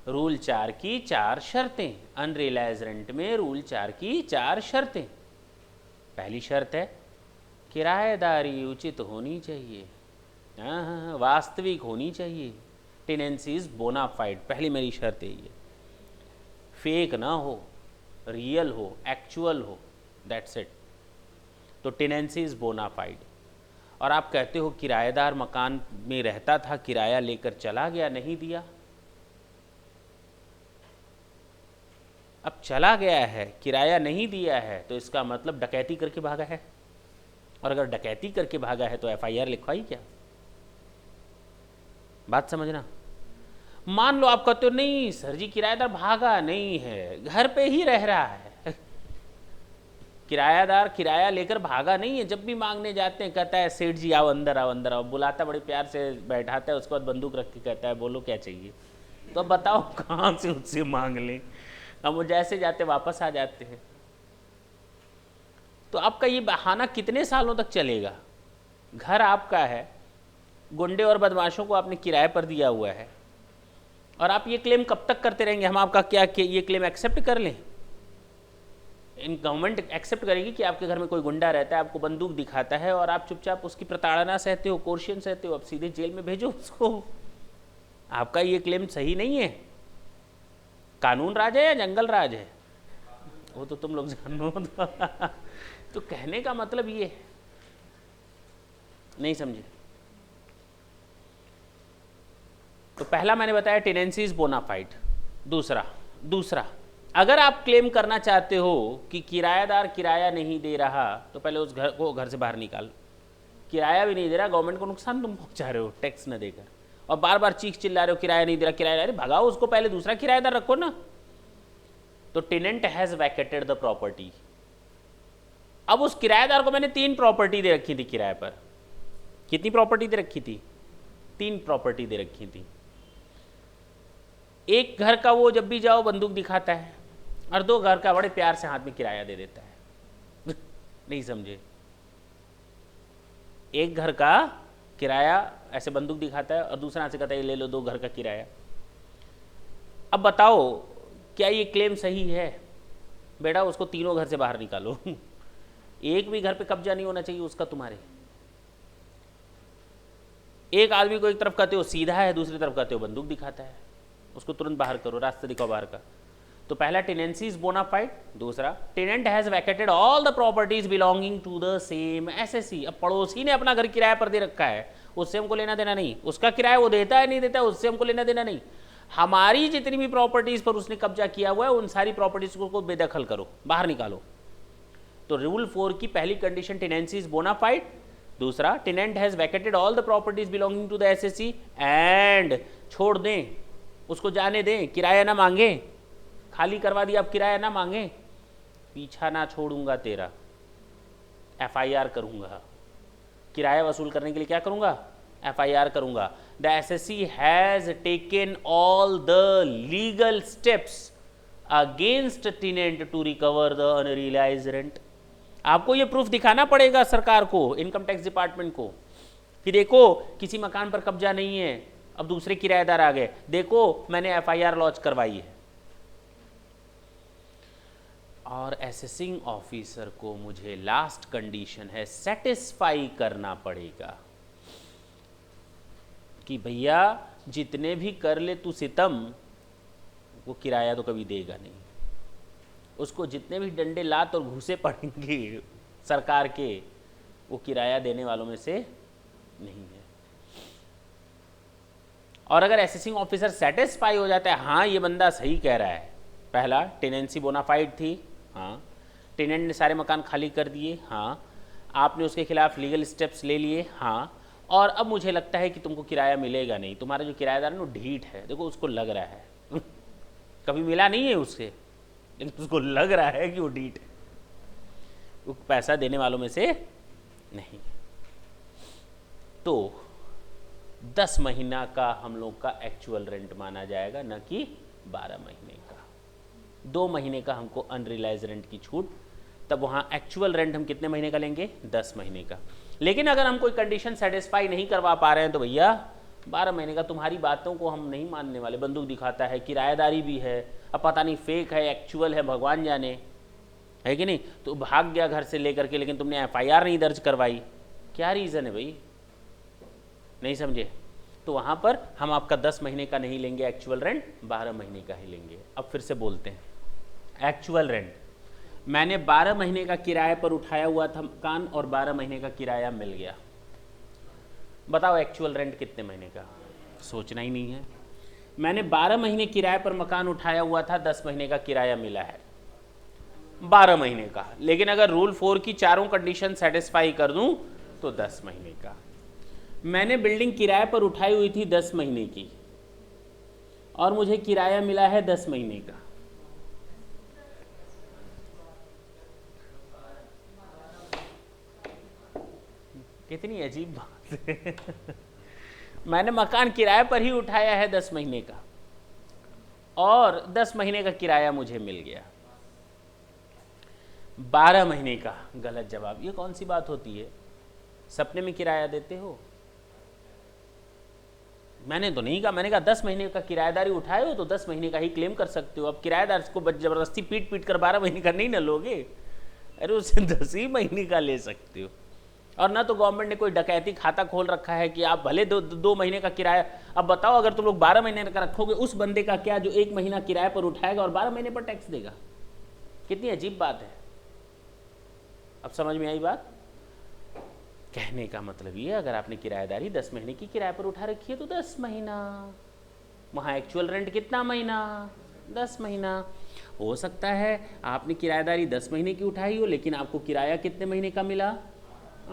रूल 4 की 4 शर्तें, अनरियलाइज रेंट में रूल 4 की 4 शर्तें। पहली शर्त है किराएदारी उचित होनी चाहिए, वास्तविक होनी चाहिए, टेनेंसीज बोनाफाइड, पहली मेरी शर्त है ये। फेक ना हो, रियल हो, एक्चुअल हो, दैट्स इट। तो टेनेंसीज बोनाफाइड। और आप कहते हो किराएदार मकान में रहता था, किराया लेकर चला गया, नहीं दिया। अब चला गया है, किराया नहीं दिया है, तो इसका मतलब डकैती करके भागा है, और अगर डकैती करके भागा है तो FIR लिखवाई क्या? बात समझना। मान लो आप कहते हो नहीं सर जी किराएदार भागा नहीं है, घर पे ही रह रहा है, किरायादार किराया लेकर भागा नहीं है, जब भी मांगने जाते हैं कहता है सेठ जी आओ अंदर आओ अंदर आओ, बुलाता बड़े प्यार से बैठाता है, उसके बाद बंदूक रख के कहता है बोलो क्या चाहिए। तो अब बताओ कहाँ से उससे मांग लें? अब वो जैसे जाते वापस आ जाते हैं। तो आपका ये बहाना कितने सालों तक चलेगा? घर आपका है, गुंडे और बदमाशों को आपने किराए पर दिया हुआ है, और आप ये क्लेम कब तक करते रहेंगे? हम आपका क्या ये क्लेम एक्सेप्ट कर लें? इन गवर्नमेंट एक्सेप्ट करेगी कि आपके घर में कोई गुंडा रहता है, आपको बंदूक दिखाता है और आप चुपचाप उसकी प्रताड़ना सहते हो, कोर्शन सहते हो, अब सीधे जेल में भेजो उसको? आपका ये क्लेम सही नहीं है। कानून राज है या जंगल राज है, वो तो तुम लोग जानो। तो कहने का मतलब ये है, नहीं समझे? तो पहला मैंने बताया टेनेंसी इज बोनाफाइड। दूसरा अगर आप क्लेम करना चाहते हो कि किराएदार किराया नहीं दे रहा, तो पहले उस घर को घर से बाहर निकाल। किराया भी नहीं दे रहा, गवर्नमेंट को नुकसान तुम पहुंचा रहे हो टैक्स न देकर, और बार बार चीख चिल्ला रहे हो किराया नहीं दे रहा, किराया। अरे भगाओ उसको, पहले दूसरा किराएदार रखो ना। तो tenant has vacated the property. अब उस किराएदार को मैंने 3 प्रॉपर्टी दे रखी थी किराए पर। कितनी प्रॉपर्टी दे रखी थी? 3 प्रॉपर्टी दे रखी थी। एक घर का वो जब भी जाओ बंदूक दिखाता है, और 2 घर का बड़े प्यार से हाथ में किराया दे देता है। नहीं समझे? एक घर का किराया ऐसे बंदूक दिखाता है और दूसरा हाथ से कहता है ले लो 2 घर का किराया। अब बताओ क्या ये क्लेम सही है? बेटा उसको तीनों घर से बाहर निकालो। एक भी घर पे कब्जा नहीं होना चाहिए उसका तुम्हारे। एक आदमी को एक तरफ कहते हो सीधा है, दूसरी तरफ कहते हो बंदूक दिखाता है, उसको तुरंत बाहर करो, रास्ता दिखाओ बाहर का। तो पहला टेनेंसी इज बोनाफाइड। दूसरा tenant has vacated all the properties belonging to the same SSC. अब पड़ोसी ने अपना घर किराए पर दे रखा है, उससे हमको लेना देना नहीं। उसका किराया वो देता है नहीं देता है, उससे हमको लेना देना नहीं। हमारी जितनी भी प्रॉपर्टीज पर उसने कब्जा किया हुआ है उन सारी प्रॉपर्टीज को बेदखल करो, बाहर निकालो। तो रूल 4 की पहली कंडीशन टेनेंसी इज बोनाफाइड। दूसरा tenant has vacated all the properties belonging to the SSC and छोड़ दें, उसको जाने दें, किराया ना मांगे, खाली करवा दिया, अब किराया ना मांगे, पीछा ना छोड़ूंगा तेरा, एफआईआर करूंगा। किराया वसूल करने के लिए क्या करूंगा? एफआईआर करूंगा। The SSC has taken all the legal steps against tenant to recover the unrealised rent. आपको ये प्रूफ दिखाना पड़ेगा सरकार को, इनकम टैक्स डिपार्टमेंट को, कि देखो किसी मकान पर कब्जा नहीं है, अब दूसरे किराएदार आ गए, देखो मैंने एफआईआर लॉन्च करवाई है। और असेसिंग ऑफिसर को मुझे लास्ट कंडीशन है सेटिस्फाई करना पड़ेगा कि भैया जितने भी कर ले तू सितम, वो किराया तो कभी देगा नहीं। उसको जितने भी डंडे लात और घूसे पड़ेंगे सरकार के, वो किराया देने वालों में से नहीं है। और अगर असेसिंग ऑफिसर सेटिस्फाई हो जाता है, हाँ ये बंदा सही कह रहा है, पहला टेनेंसी बोनाफाइड थी, हाँ, टेनेंट ने सारे मकान खाली कर दिए, हाँ, आपने उसके खिलाफ लीगल स्टेप्स ले लिए, हाँ, और अब मुझे लगता है कि तुमको किराया मिलेगा नहीं, तुम्हारा जो किराएदार है वो ढीठ है, देखो उसको लग रहा है कभी मिला नहीं है उससे, लेकिन उसको लग रहा है कि वो ढीठ है, वो पैसा देने वालों में से नहीं। तो 10 महीना का हम लोग का एक्चुअल रेंट माना जाएगा, न कि 12 महीने का। 2 महीने का हमको अनरियलाइज रेंट की छूट, तब वहाँ एक्चुअल रेंट हम कितने महीने का लेंगे? 10 महीने का। लेकिन अगर हम कोई कंडीशन सेटिस्फाई नहीं करवा पा रहे हैं तो भैया 12 महीने का। तुम्हारी बातों को हम नहीं मानने वाले। बंदूक दिखाता है, किराएदारी भी है, अब पता नहीं फेक है एक्चुअल है, भगवान जाने, है कि नहीं। तो भाग गया घर से लेकर के, लेकिन तुमने एफआईआर नहीं दर्ज करवाई, क्या रीज़न है भाई? नहीं समझे? तो वहाँ पर हम आपका 10 महीने का नहीं लेंगे एक्चुअल रेंट, 12 महीने का ही लेंगे। अब फिर से बोलते हैं एक्चुअल रेंट। मैंने 12 महीने का किराए पर उठाया हुआ था मकान और 12 महीने का किराया मिल गया। बताओ एक्चुअल रेंट कितने महीने का? सोचना ही नहीं है। मैंने 12 महीने किराए पर मकान उठाया हुआ था, 10 महीने का किराया मिला है 12 महीने का। लेकिन अगर रूल 4 की चारों कंडीशन सेटिस्फाई कर दूं तो 10 महीने का। मैंने बिल्डिंग किराए पर उठाई हुई थी 10 महीने की और मुझे किराया मिला है 10 महीने का। कितनी अजीब बात है। मैंने मकान किराए पर ही उठाया है 10 महीने का और 10 महीने का किराया मुझे मिल गया। 12 महीने का गलत जवाब। ये कौन सी बात होती है? सपने में किराया देते हो? मैंने तो नहीं कहा, मैंने कहा 10 महीने का किराएदारी उठाए हो तो 10 महीने का ही क्लेम कर सकते हो। अब किराएदार को जबरदस्ती पीट पीट कर 12 महीने का नहीं ना लोगे, अरे उसे 10 ही महीने का ले सकते हो। और ना तो गवर्नमेंट ने कोई डकैती खाता खोल रखा है कि आप भले दो महीने का किराया। अब बताओ, अगर तुम लोग 12 महीने का रखोगे, उस बंदे का क्या जो 1 महीना किराए पर उठाएगा और 12 महीने पर टैक्स देगा? कितनी अजीब बात है। अब समझ में आई बात? कहने का मतलब ये, अगर आपने किराएदारी 10 महीने की किराए पर उठा रखी है तो 10 महीना, वहाँ एक्चुअल रेंट कितना महीना? 10 महीना। हो सकता है आपने किराएदारी 10 महीने की उठाई हो लेकिन आपको किराया कितने महीने का मिला?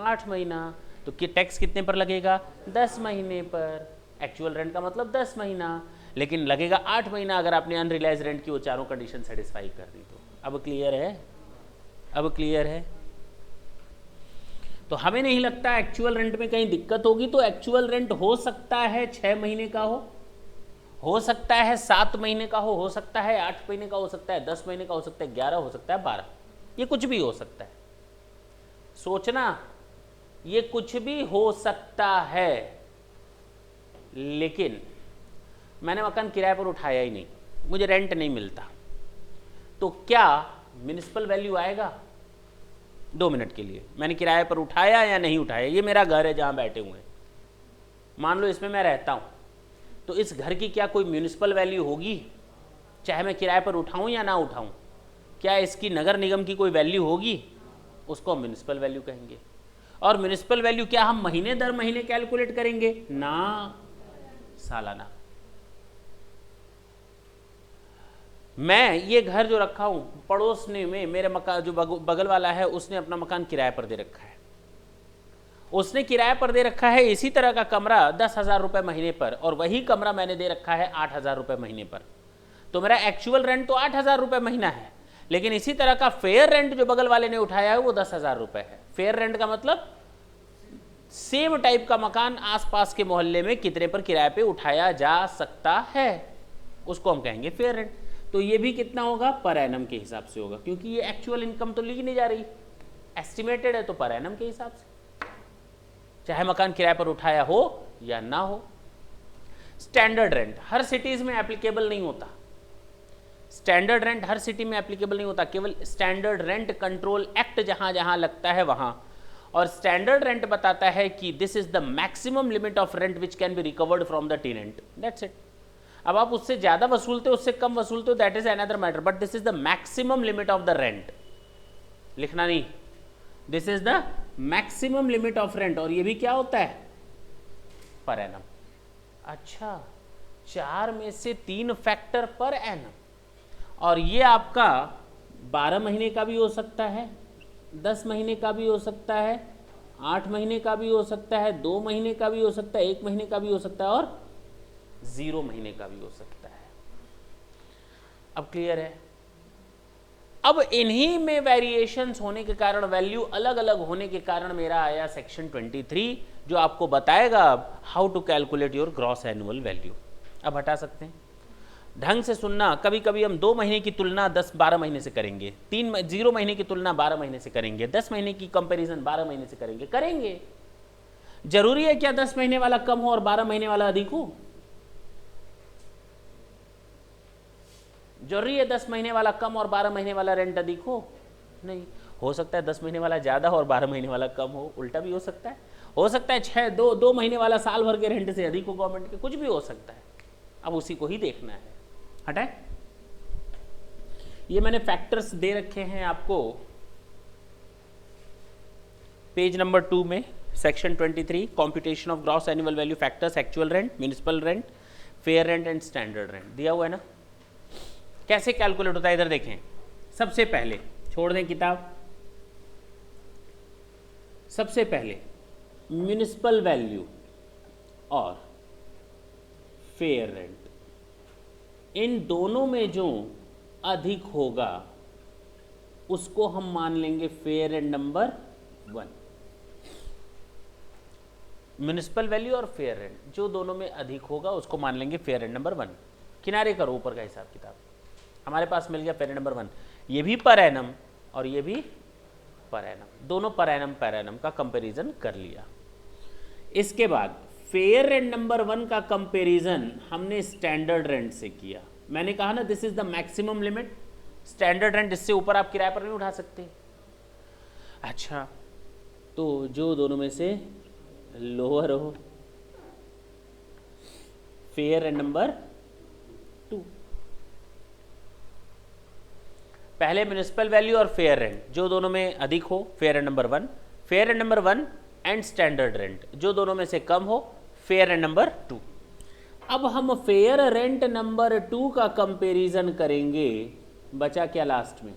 8 महीना। तो टैक्स कितने पर लगेगा? 10 महीने पर। एक्चुअल रेंट का मतलब 10 महीना, लेकिन लगेगा 8 महीना अगर आपने अनरिलाइज रेंट की वो चारों कंडीशन सेटिस्फाई कर दी तो। अब क्लियर है? अब क्लियर है? तो हमें नहीं लगता एक्चुअल रेंट में कहीं दिक्कत होगी। तो एक्चुअल रेंट हो सकता है 6 महीने का हो सकता है 7 महीने का हो सकता है 8 महीने का, हो सकता है 10 महीने का, हो सकता है 11, हो सकता है 12, ये कुछ भी हो सकता है। सोचना, ये कुछ भी हो सकता है। लेकिन मैंने मकान किराए पर उठाया ही नहीं, मुझे रेंट नहीं मिलता, तो क्या म्युनिसिपल वैल्यू आएगा? 2 मिनट के लिए मैंने किराए पर उठाया या नहीं उठाया, ये मेरा घर है जहां बैठे हुए हैं, मान लो इसमें मैं रहता हूं, तो इस घर की क्या कोई म्युनिसिपल वैल्यू होगी? चाहे मैं किराए पर उठाऊं या ना उठाऊं, क्या इसकी नगर निगम की कोई वैल्यू होगी? उसको हम म्युनिसिपल वैल्यू कहेंगे। और म्युनिसिपल वैल्यू क्या हम महीने दर महीने कैलकुलेट करेंगे? ना, सालाना। मैं ये घर जो रखा हूं, पड़ोस ने में मेरे मकान जो बगल वाला है उसने अपना मकान किराए पर दे रखा है, उसने किराए पर दे रखा है इसी तरह का कमरा 10,000 रुपये महीने पर, और वही कमरा मैंने दे रखा है 8,000 रुपये महीने पर। तो मेरा एक्चुअल रेंट तो 8,000 रुपये महीना है, लेकिन इसी तरह का फेयर रेंट जो बगल वाले ने उठाया है वो 10,000 रुपये है। फेयर रेंट का मतलब सेम टाइप का मकान आसपास के मोहल्ले में कितने पर किराए पे उठाया जा सकता है, उसको हम कहेंगे फेयर रेंट। तो ये भी कितना होगा? पर एनम के हिसाब से होगा, क्योंकि ये एक्चुअल इनकम तो ली नहीं जा रही, एस्टिमेटेड है, तो पर एनम के हिसाब से, चाहे मकान किराए पर उठाया हो या ना हो। स्टैंडर्ड रेंट हर सिटीज में एप्लीकेबल नहीं होता, स्टैंडर्ड रेंट हर सिटी में एप्लीकेबल नहीं होता, केवल स्टैंडर्ड रेंट कंट्रोल एक्ट जहां जहां लगता है वहां। और स्टैंडर्ड रेंट बताता है कि this is the maximum limit of rent which can be recovered from the tenant, that's it. अब आप उससे ज्यादा वसूलते हो, उससे कम वसूलते हो, that is another matter, but this is the maximum limit of the rent. लिखना नहीं, this is the maximum limit of rent. और ये भी क्या होता है? Per annum. अच्छा, 4 में से 3 फैक्टर पर एनम, और ये आपका 12 महीने का भी हो सकता है, 10 महीने का भी हो सकता है, 8 महीने का भी हो सकता है, 2 महीने का भी हो सकता है, 1 महीने का भी हो सकता है, और 0 महीने का भी हो सकता है। अब क्लियर है? अब इन्हीं में वेरिएशंस होने के कारण, वैल्यू अलग अलग होने के कारण मेरा आया सेक्शन 23, जो आपको बताएगा अब how to calculate your gross annual value. अब हटा सकते हैं, ढंग से सुनना। कभी कभी हम 2 महीने की तुलना 10-12 महीने से करेंगे, 0 महीने की तुलना 12 महीने से करेंगे, 10 महीने की कंपैरिजन 12 महीने से करेंगे। जरूरी है क्या 10 महीने वाला कम हो और 12 महीने वाला अधिक हो? जरूरी है 10 महीने वाला कम और 12 महीने वाला रेंट अधिक हो? नहीं। हो सकता है 10 महीने वाला ज़्यादा और 12 महीने वाला कम हो, उल्टा भी हो सकता है। हो सकता है 2 महीने वाला साल भर के रेंट से अधिक हो गवर्नमेंट के, कुछ भी हो सकता है। अब उसी को ही देखना है। हटाए, ये मैंने फैक्टर्स दे रखे हैं आपको पेज नंबर 2 में, section 23, computation of gross annual value factors, actual rent, municipal rent, fair rent and standard rent दिया हुआ है ना। कैसे कैलकुलेट होता है इधर देखें। सबसे पहले छोड़ दें किताब, सबसे पहले म्युनिसिपल वैल्यू और फेयर रेंट, इन दोनों में जो अधिक होगा उसको हम मान लेंगे fair rent number 1। Municipal value और फेयर रेंट जो दोनों में अधिक होगा उसको मान लेंगे फेयर रेंट नंबर 1। किनारे करो ऊपर का हिसाब किताब, हमारे पास मिल गया फेयर रेंट नंबर 1। ये भी पर एनम और ये भी पर एनम, दोनों पर एनम का कंपैरिजन कर लिया। इसके बाद फेयर रेंट नंबर 1 का कंपैरिजन हमने स्टैंडर्ड रेंट से किया। मैंने कहा ना this is the maximum limit, standard rent, इससे ऊपर आप किराए पर नहीं उठा सकते। अच्छा, तो जो दोनों में से लोअर हो, फेयर रेंट नंबर 2, पहले म्युनिसिपल वैल्यू और फेयर रेंट, जो दोनों में अधिक हो fair rent number 1, fair rent number 1 and standard rent, जो दोनों में से कम हो फेयर रेंट नंबर 2। अब हम फेयर रेंट नंबर 2 का कंपैरिजन करेंगे। बचा क्या लास्ट में?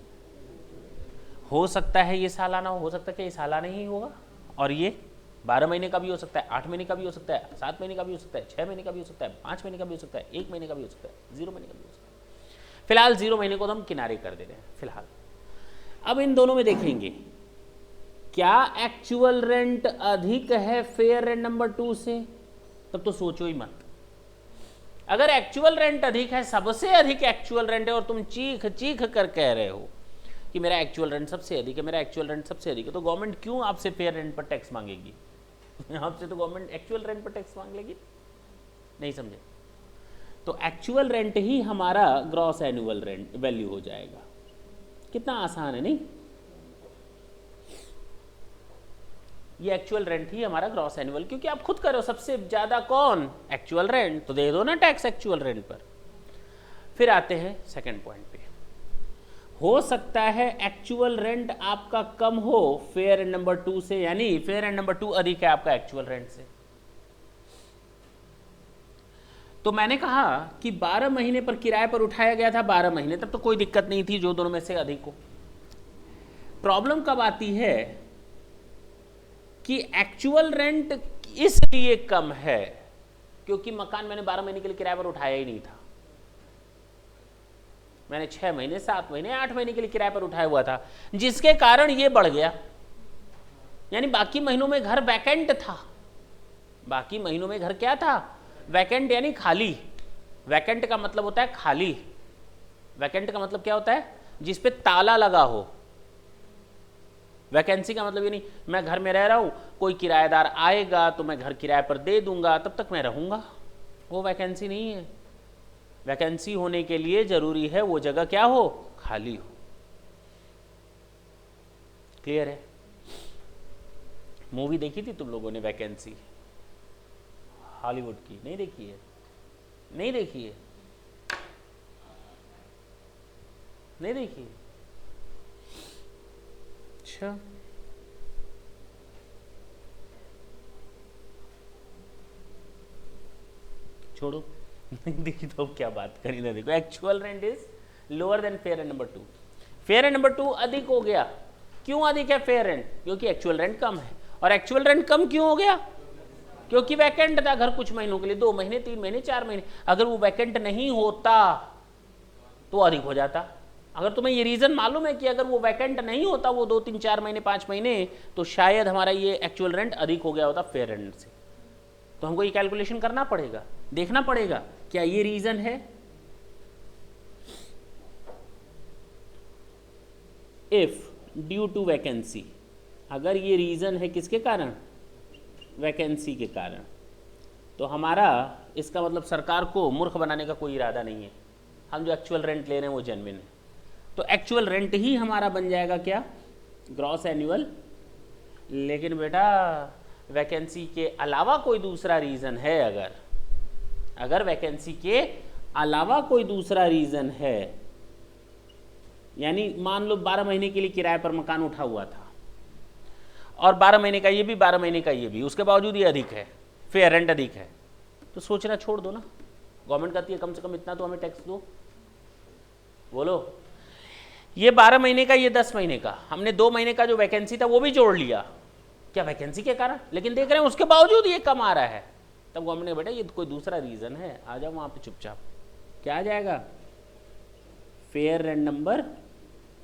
हो सकता है ये सालाना हो सकता है कि ये सालाना ही होगा, और ये 12 महीने का भी हो सकता है, 8 महीने का भी हो सकता है, 7 महीने का भी हो सकता है, 6 महीने का भी हो सकता है, 5 महीने का भी हो सकता है, 1 महीने का भी हो सकता है, 0 महीने का भी हो सकता है। फिलहाल 0 महीने को तो हम किनारे कर दे रहे हैं फिलहाल। अब इन दोनों में देखेंगे क्या एक्चुअल रेंट अधिक है फेयर रेंट नंबर 2 से, तब तो सोचो ही मत। अगर एक्चुअल रेंट अधिक है, सबसे अधिक एक्चुअल रेंट है, और तुम चीख चीख कर कह रहे हो कि मेरा एक्चुअल रेंट सबसे अधिक है, मेरा एक्चुअल रेंट सबसे अधिक है, तो गवर्नमेंट क्यों आपसे फेयर रेंट पर टैक्स मांगेगी? आपसे तो गवर्नमेंट एक्चुअल रेंट पर टैक्स मांग लेगी। नहीं समझे? तो एक्चुअल रेंट ही हमारा ग्रॉस एनुअल रेंट वैल्यू हो जाएगा। कितना आसान है नहीं? ये एक्चुअल रेंट ही हमारा ग्रॉस एनुअल, क्योंकि आप खुद करो सबसे ज्यादा कौन? एक्चुअल रेंट, तो दे दो ना टैक्स एक्चुअल रेंट पर। फिर आते हैं सेकंड पॉइंट पे। हो सकता है एक्चुअल रेंट आपका कम हो फेयर रेंट नंबर 2 से, यानी फेयर रेंट नंबर 2 अधिक है आपका एक्चुअल रेंट से। तो मैंने कहा कि 12 महीने पर किराए पर उठाया गया था, 12 महीने, तब तो कोई दिक्कत नहीं थी जो दोनों में से अधिक हो। प्रॉब्लम कब आती है कि एक्चुअल रेंट इसलिए कम है क्योंकि मकान मैंने 12 महीने के लिए किराए पर उठाया ही नहीं था। मैंने 6 महीने, 7 महीने, 8 महीने के लिए किराए पर उठाया हुआ था, जिसके कारण ये बढ़ गया। यानी बाकी महीनों में घर वैकेंट था। बाकी महीनों में घर क्या था? वैकेंट, यानी खाली। वैकेंट का मतलब होता है खाली। वैकेंट का मतलब क्या होता है? जिस पे ताला लगा हो। वैकेंसी का मतलब ये नहीं मैं घर में रह रहा हूं, कोई किराएदार आएगा तो मैं घर किराए पर दे दूंगा, तब तक मैं रहूंगा, वो वैकेंसी नहीं है। वैकेंसी होने के लिए जरूरी है वो जगह क्या हो? खाली हो। क्लियर है? मूवी देखी थी तुम लोगों ने वैकेंसी? हॉलीवुड की? नहीं देखी है? नहीं देखी है? नहीं देखी? अच्छा, छोड़ो। नहीं देखी तो अब क्या बात करी ना। देखो, actual rent is lower than fair rent number 2। Fair rent number 2 अधिक हो गया। क्यों अधिक है फेयर रेंट? क्योंकि एक्चुअल रेंट कम है। और एक्चुअल रेंट कम क्यों हो गया? क्योंकि वैकेंट था घर कुछ महीनों के लिए, 2 महीने, 3 महीने, 4 महीने। अगर वो वैकेंट नहीं होता तो अधिक हो जाता। अगर तुम्हें ये रीजन मालूम है कि अगर वो वैकेंट नहीं होता, वो 2, 3, 4 महीने, 5 महीने, तो शायद हमारा ये एक्चुअल रेंट अधिक हो गया होता फेयर रेंट से। तो हमको ये कैलकुलेशन करना पड़ेगा, देखना पड़ेगा क्या ये रीजन है। इफ ड्यू टू वैकेंसी, अगर ये रीजन है किसके कारण? वैकेंसी के कारण, तो हमारा इसका मतलब सरकार को मूर्ख बनाने का कोई इरादा नहीं है। हम जो एक्चुअल रेंट ले रहे हैं वो जेन्युइन है, तो एक्चुअल रेंट ही हमारा बन जाएगा क्या? Gross annual. लेकिन बेटा वैकेंसी के अलावा कोई दूसरा रीज़न है, अगर वैकेंसी के अलावा कोई दूसरा रीज़न है, यानी मान लो 12 महीने के लिए किराए पर मकान उठा हुआ था और 12 महीने का ये भी, 12 महीने का ये भी, उसके बावजूद ये अधिक है, फेयर रेंट अधिक है, तो सोचना छोड़ दो ना। गवर्नमेंट कहती है कम से कम इतना तो हमें टैक्स दो। बोलो, ये 12 महीने का, ये 10 महीने का, हमने 2 महीने का जो वैकेंसी था वो भी जोड़ लिया, क्या वैकेंसी के कारण, लेकिन देख रहे हैं उसके बावजूद ये कम आ रहा है। तब गवर्नमेंट ने बेटा ये कोई दूसरा रीज़न है, आ जाओ वहाँ पे चुपचाप। क्या आ जाएगा? Fair rent number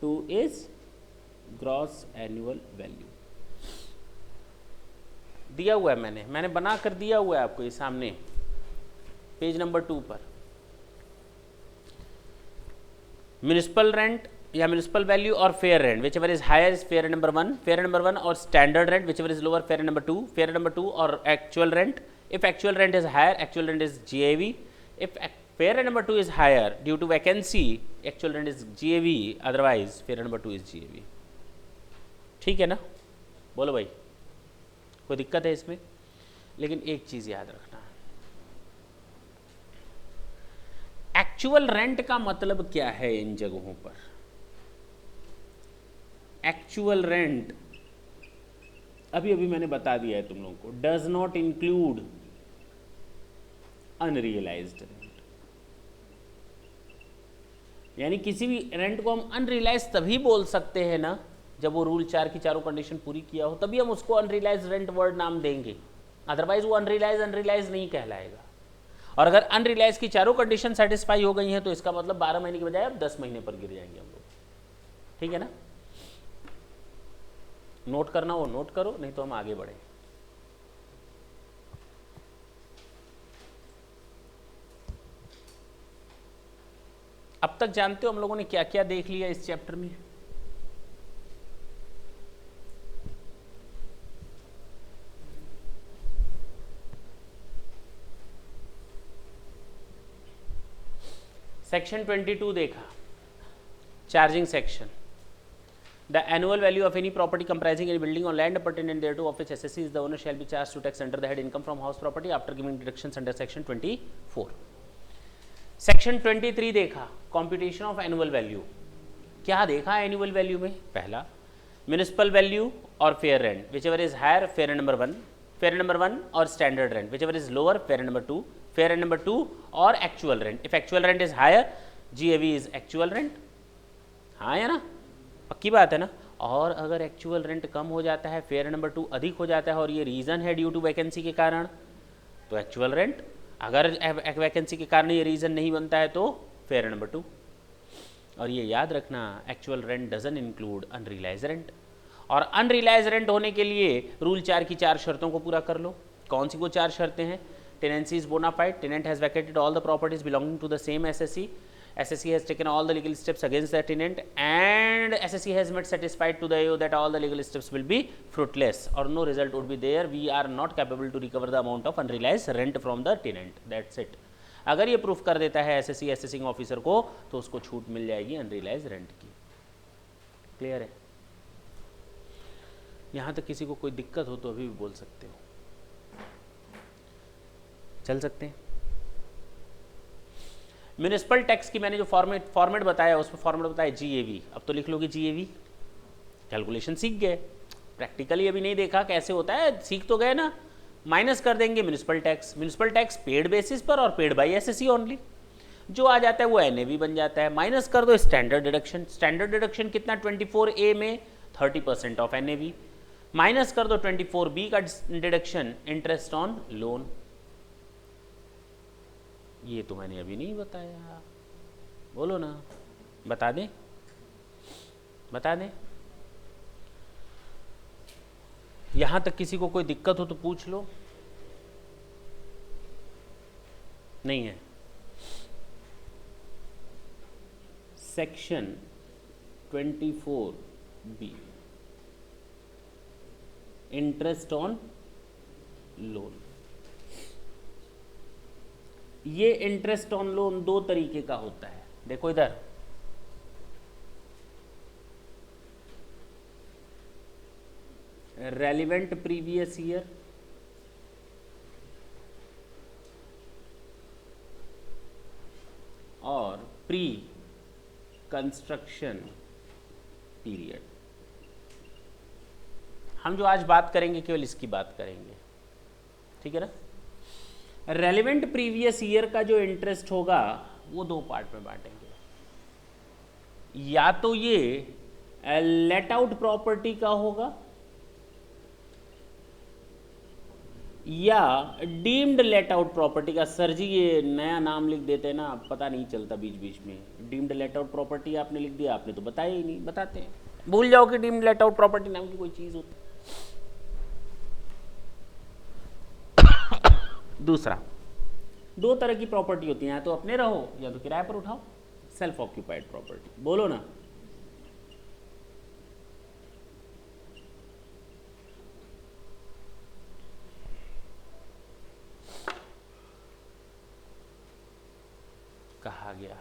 2 is gross annual value. दिया हुआ है, मैंने बना कर दिया हुआ है आपको ये सामने पेज नंबर 2 पर। म्युनिसिपल रेंट या म्यूनिसिपल वैल्यू और fair rent, whichever is higher is fair number one, और standard rent whichever is lower fair number two, और actual rent. If actual rent is higher, actual rent is GAV. If fair rent number 2 is higher due to vacancy, actual rent is GAV. Otherwise, fair rent number 2 is GAV. ठीक है ना? बोलो भाई, कोई दिक्कत है इसमें? लेकिन एक चीज याद रखना, एक्चुअल रेंट का मतलब क्या है इन जगहों पर? एक्चुअल रेंट अभी अभी मैंने बता दिया है तुम लोगों को, does not include unrealised rent. यानी किसी भी रेंट को हम अनरियलाइज तभी बोल सकते हैं ना जब वो रूल 4 की चारों कंडीशन पूरी किया हो, तभी हम उसको अनरियलाइज रेंट वर्ड नाम देंगे. अदरवाइज वो अनरियलाइज नहीं कहलाएगा. और अगर अनरियलाइज की चारों कंडीशन सेटिस्फाई हो गई हैं तो इसका मतलब 12 महीने के बजाय अब 10 महीने पर गिर जाएंगे हम लोग. ठीक है ना? नोट करना हो नोट करो, नहीं तो हम आगे बढ़े. अब तक जानते हो हम लोगों ने क्या क्या देख लिया इस चैप्टर में? सेक्शन 22 देखा, charging section. The annual value of any property comprising any building or land pertinent thereto of which assessee is the owner shall be charged to tax under the head income from house property after giving deductions under section 24. Section 23 देखा, computation of annual value. क्या देखा annual value में? पहला municipal value और fair rent, whichever is higher fair number one और standard rent, whichever is lower fair number two और actual rent. If actual rent is higher, GAV is actual rent. हाँ या ना? पक्की बात है ना? और अगर एक्चुअल रेंट कम हो जाता है, फेयर नंबर 2 अधिक हो जाता है और ये रीज़न है ड्यू टू वैकेंसी के कारण, तो एक्चुअल रेंट. अगर वैकेंसी के कारण ये रीज़न नहीं बनता है तो फेयर नंबर 2. और ये याद रखना, actual rent doesn't include unrealise rent. और अनरियलाइज रेंट होने के लिए रूल 4 की 4 शर्तों को पूरा कर लो. कौन सी वो 4 शर्तें हैं? Tenancy is bona fide, tenant has vacated all the properties belonging to the same SSE, SSE has taken all the legal steps against the tenant, and SSE has made satisfied to the AO that all the legal steps will be fruitless or no result would be there. We are not capable to recover the amount of unrealized rent from the tenant. That's it. अगर ये proof कर देता है SSE assessing officer को, तो उसको छूट मिल जाएगी अनरियलाइज रेंट की. क्लियर है? यहाँ तक किसी को कोई दिक्कत हो तो अभी भी बोल सकते हो. चल सकते हैं. म्यूनिसिपल टैक्स की मैंने जो फॉर्मेट बताया, उसमें फॉर्मेट बताया GAV. अब तो लिख लोगे GAV. कैलकुलेशन सीख गए, प्रैक्टिकली अभी नहीं देखा कैसे होता है, सीख तो गए ना. माइनस कर देंगे म्यूनिसिपल टैक्स पेड बेसिस पर और पेड बाय SSE ओनली. जो आ जाता है वो NAV बन जाता है. माइनस कर दो स्टैंडर्ड डिडक्शन कितना? 24A में 30% ऑफ NAV. माइनस कर दो 24B का डिडक्शन, इंटरेस्ट ऑन लोन. ये तो मैंने अभी नहीं बताया, बोलो ना. बता दें? यहां तक किसी को कोई दिक्कत हो तो पूछ लो. नहीं है? Section 24B, interest on loan. ये इंटरेस्ट ऑन लोन 2 तरीके का होता है. देखो इधर, रेलिवेंट प्रीवियस ईयर और प्री कंस्ट्रक्शन पीरियड. हम जो आज बात करेंगे केवल इसकी बात करेंगे. ठीक है ना? रेलिवेंट प्रीवियस ईयर का जो इंटरेस्ट होगा वो 2 पार्ट में बांटेंगे. या तो ये लेट आउट प्रॉपर्टी का होगा या डीम्ड लेट आउट प्रॉपर्टी का. सर जी ये नया नाम लिख देते हैं ना, पता नहीं चलता बीच बीच में. डीम्ड लेट आउट प्रॉपर्टी आपने लिख दिया, आपने तो बताया ही नहीं. बताते हैं, भूल जाओ कि डीम्ड लेट आउट प्रॉपर्टी नाम की कोई चीज होती. दूसरा, 2 तरह की प्रॉपर्टी होती है, या तो अपने रहो या तो किराए पर उठाओ. Self occupied property. बोलो ना. कहा गया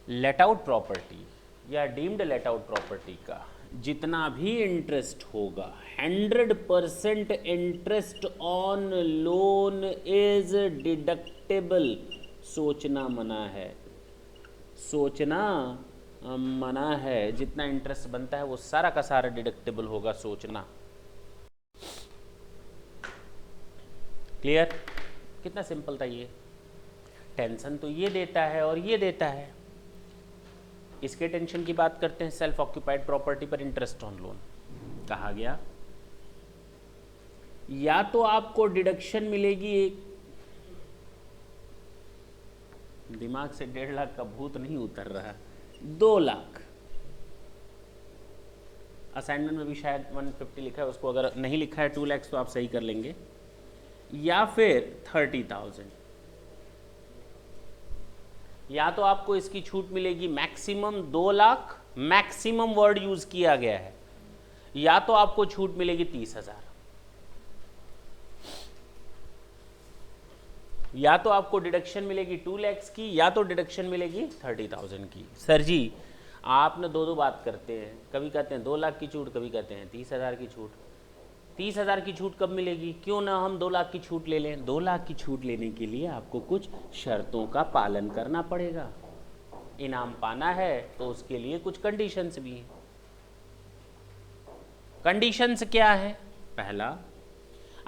लेट आउट प्रॉपर्टी या डीम्ड लेट आउट प्रॉपर्टी का जितना भी इंटरेस्ट होगा 100% interest on loan is deductible. सोचना मना है, सोचना मना है। जितना इंटरेस्ट बनता है वो सारा का सारा डिडक्टेबल होगा, सोचना। क्लियर? कितना सिंपल था ये। टेंशन तो ये देता है और ये देता है। इसके टेंशन की बात करते हैं, सेल्फ ऑक्यूपाइड प्रॉपर्टी पर इंटरेस्ट ऑन लोन। कहा गया या तो आपको डिडक्शन मिलेगी, एक दिमाग से 1.5 लाख का भूत नहीं उतर रहा, 2 लाख। असाइनमेंट में भी शायद 150 लिखा है, उसको अगर नहीं लिखा है 2 लाख तो आप सही कर लेंगे। या फिर 30,000। या तो आपको इसकी छूट मिलेगी maximum 2 lakh, maximum word use किया गया है। या तो आपको छूट मिलेगी 30,000। या तो आपको डिडक्शन मिलेगी 2 लाख की, या तो डिडक्शन मिलेगी 30,000 की। सर जी आप न दो बात करते हैं, कभी कहते हैं 2 लाख की छूट, कभी कहते हैं 30,000 की छूट। 30,000 की छूट कब मिलेगी? क्यों ना हम 2 लाख की छूट ले लें। 2 लाख की छूट लेने के लिए आपको कुछ शर्तों का पालन करना पड़ेगा। इनाम पाना है तो उसके लिए कुछ कंडीशंस भी हैं। कंडीशंस क्या है? पहला,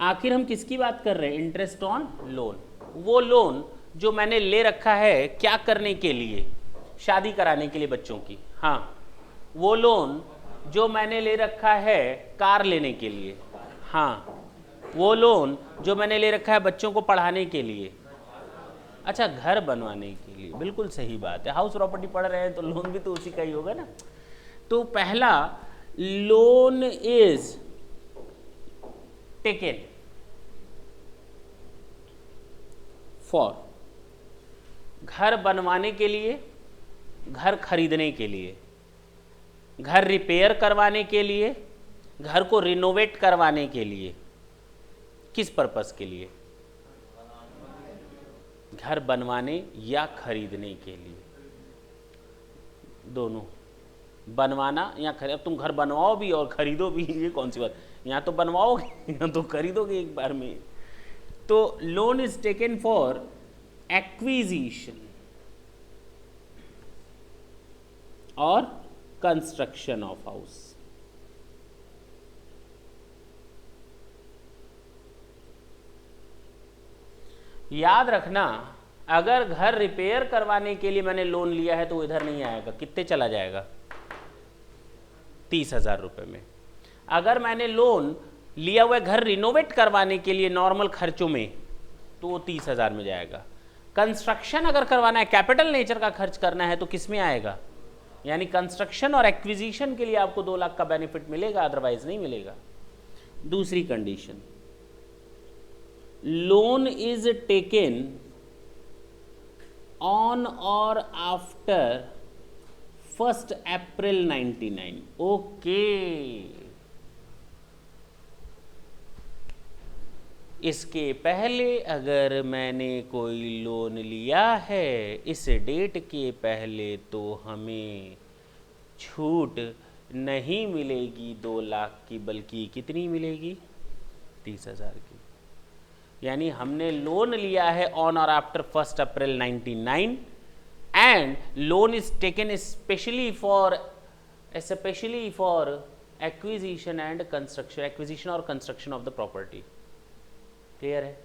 आखिर हम किसकी बात कर रहे हैं? Interest on loan. वो लोन जो मैंने ले रखा है क्या करने के लिए? शादी कराने के लिए बच्चों की। हाँ, वो लोन जो मैंने ले रखा है कार लेने के लिए। हाँ, वो लोन जो मैंने ले रखा है बच्चों को पढ़ाने के लिए। अच्छा, घर बनवाने के लिए। बिल्कुल सही बात है, हाउस प्रॉपर्टी पढ़ रहे हैं तो लोन भी तो उसी का ही होगा ना। तो पहला, लोन इज टेकन फॉर घर बनवाने के लिए, घर खरीदने के लिए, घर रिपेयर करवाने के लिए, घर को रिनोवेट करवाने के लिए। किस पर्पस के लिए? घर बनवाने या खरीदने के लिए, दोनों। बनवाना या खरीद। अब तुम घर बनवाओ भी और खरीदो भी, ये कौन सी बात? यहाँ तो बनवाओगे यहाँ तो खरीदोगे एक बार में। तो loan is taken for acquisition और कंस्ट्रक्शन ऑफ हाउस। याद रखना, अगर घर रिपेयर करवाने के लिए मैंने लोन लिया है तो वो इधर नहीं आएगा। कितने चला जाएगा? 30,000 रुपये में। अगर मैंने लोन लिया हुआ है घर रिनोवेट करवाने के लिए नॉर्मल खर्चों में, तो वो 30,000 में जाएगा। कंस्ट्रक्शन अगर करवाना है, कैपिटल नेचर का खर्च करना है, तो किस में आएगा? यानी कंस्ट्रक्शन और एक्विजिशन के लिए आपको 2 लाख का बेनिफिट मिलेगा, अदरवाइज नहीं मिलेगा। दूसरी condition, loan is taken on और आफ्टर 1 अप्रैल 99। ओके, इसके पहले अगर मैंने कोई लोन लिया है इस डेट के पहले, तो हमें छूट नहीं मिलेगी 2 लाख की, बल्कि कितनी मिलेगी? 30,000 की। यानी हमने लोन लिया है ऑन और after 1 April 99 and loan is taken specially for acquisition and construction, acquisition और construction of the property. Clear है?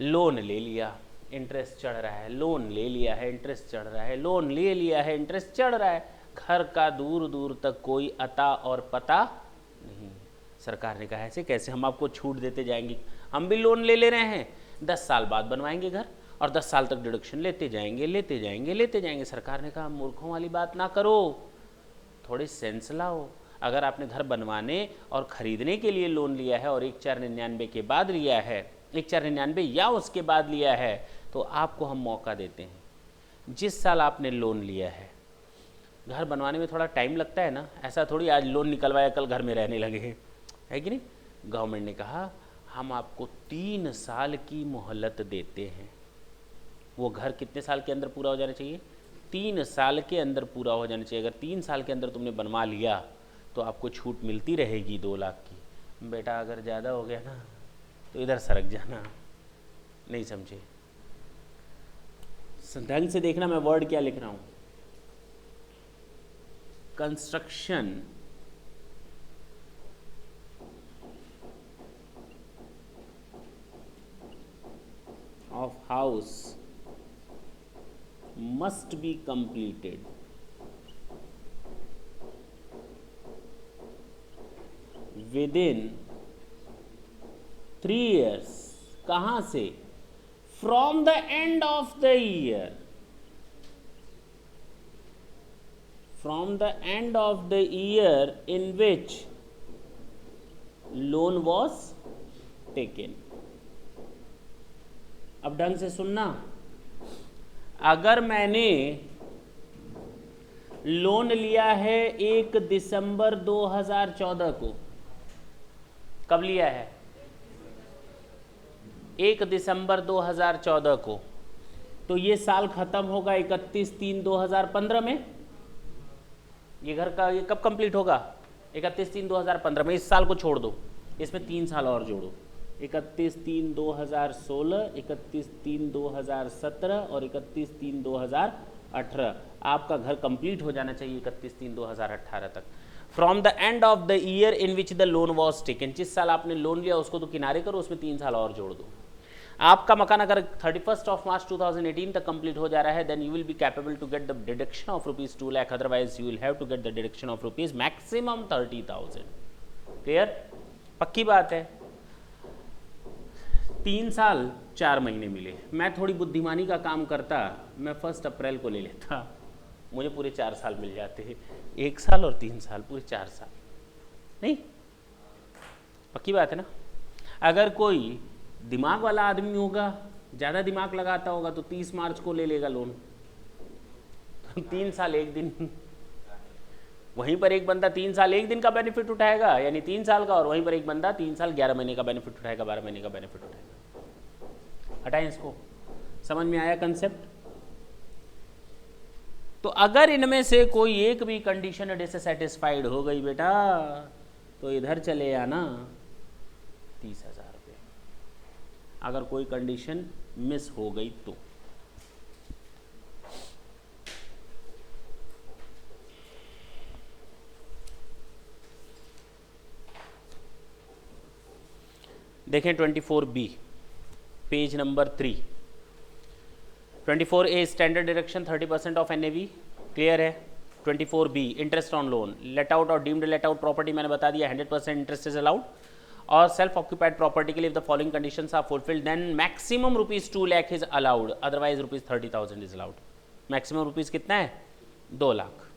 लोन ले लिया, इंटरेस्ट चढ़ रहा है, लोन ले लिया है, इंटरेस्ट चढ़ रहा है, लोन ले लिया है, इंटरेस्ट चढ़ रहा है। घर का दूर दूर तक कोई अता और पता नहीं। सरकार ने कहा ऐसे कैसे हम आपको छूट देते जाएंगे? हम भी लोन ले रहे हैं, 10 साल बाद बनवाएंगे घर और 10 साल तक डिडक्शन लेते जाएंगे, लेते जाएंगे, लेते जाएंगे। सरकार ने कहा मूर्खों वाली बात ना करो, थोड़ी सेंस लाओ। अगर आपने घर बनवाने और ख़रीदने के लिए लोन लिया है और 1,499 के बाद लिया है, 1,499 या उसके बाद लिया है, तो आपको हम मौका देते हैं। जिस साल आपने लोन लिया है, घर बनवाने में थोड़ा टाइम लगता है ना, ऐसा थोड़ी आज लोन निकलवाया कल घर में रहने लगे हैं, है कि नहीं? गवर्नमेंट ने कहा हम आपको 3 साल की मोहलत देते हैं। वो घर कितने साल के अंदर पूरा हो जाना चाहिए? 3 साल के अंदर पूरा हो जाना चाहिए। अगर 3 साल के अंदर तुमने बनवा लिया तो आपको छूट मिलती रहेगी 2 लाख की। बेटा अगर ज़्यादा हो गया ना तो इधर सरक जाना। नहीं समझे? ढंग से देखना मैं वर्ड क्या लिख रहा हूँ। Construction of house must be completed within 3 years। कहाँ से? From the end of the year, from the end of the year in which loan was taken। अब ढंग से सुनना, अगर मैंने लोन लिया है 1 दिसंबर 2014 को, कब लिया है? 1 दिसंबर 2014 को, तो ये साल खत्म होगा 31/3/2015 में। ये घर का ये कब कंप्लीट होगा? 31/3/2015 में। इस साल को छोड़ दो, इसमें 3 साल और जोड़ो, 31/3/2016, 31/3/2017 और 31/3/2018। आपका घर कंप्लीट हो जाना चाहिए 31/3/2018 तक। From the end of the year in which the loan was taken, जिस साल आपने लोन लिया उसको तो किनारे करो, उसमें 3 साल और जोड़ दो। आपका मकान अगर 31 मार्च 2018 तक कंप्लीट हो जा रहा है, then you will be capable to get the deduction of ₹2 lakh, otherwise you will have to get the deduction of maximum 30,000। Clear? पक्की बात है। 3 साल 4 महीने मिले। मैं थोड़ी बुद्धिमानी का काम करता, मैं 1 अप्रैल को ले लेता, मुझे पूरे 4 साल मिल जाते। 1 साल और 3 साल, पूरे 4 साल। नहीं, पक्की बात है ना? अगर कोई दिमाग वाला आदमी होगा, ज़्यादा दिमाग लगाता होगा, तो 30 मार्च को ले लेगा लोन। 3 साल 1 दिन। वहीं पर एक बंदा 3 साल 1 दिन का बेनिफिट उठाएगा, यानी 3 साल का, और वहीं पर एक बंदा 3 साल 11 महीने का बेनिफिट उठाएगा, 12 महीने का बेनिफिट उठाएगा। हटाएं इसको। समझ में आया कंसेप्ट? तो अगर इनमें से कोई एक भी कंडीशन डिससेटिस्फाइड हो गई बेटा, तो इधर चले आना 30,000 रुपये। अगर कोई कंडीशन मिस हो गई तो देखें 24B, page number 3। 24A standard deduction 30% of NAV, clear है। 24B interest on loan, let out और डीम्ड लेट आउट प्रॉपर्टी मैंने बता दिया 100% इंटरेस्ट इज अलाउड, और सेल्फ ऑक्यूपाइड प्रॉपर्टी के लिए if the following conditions are fulfilled then maximum ₹2 lakh is allowed, otherwise ₹30,000 is allowed. Maximum rupees कितना है? 2 lakh.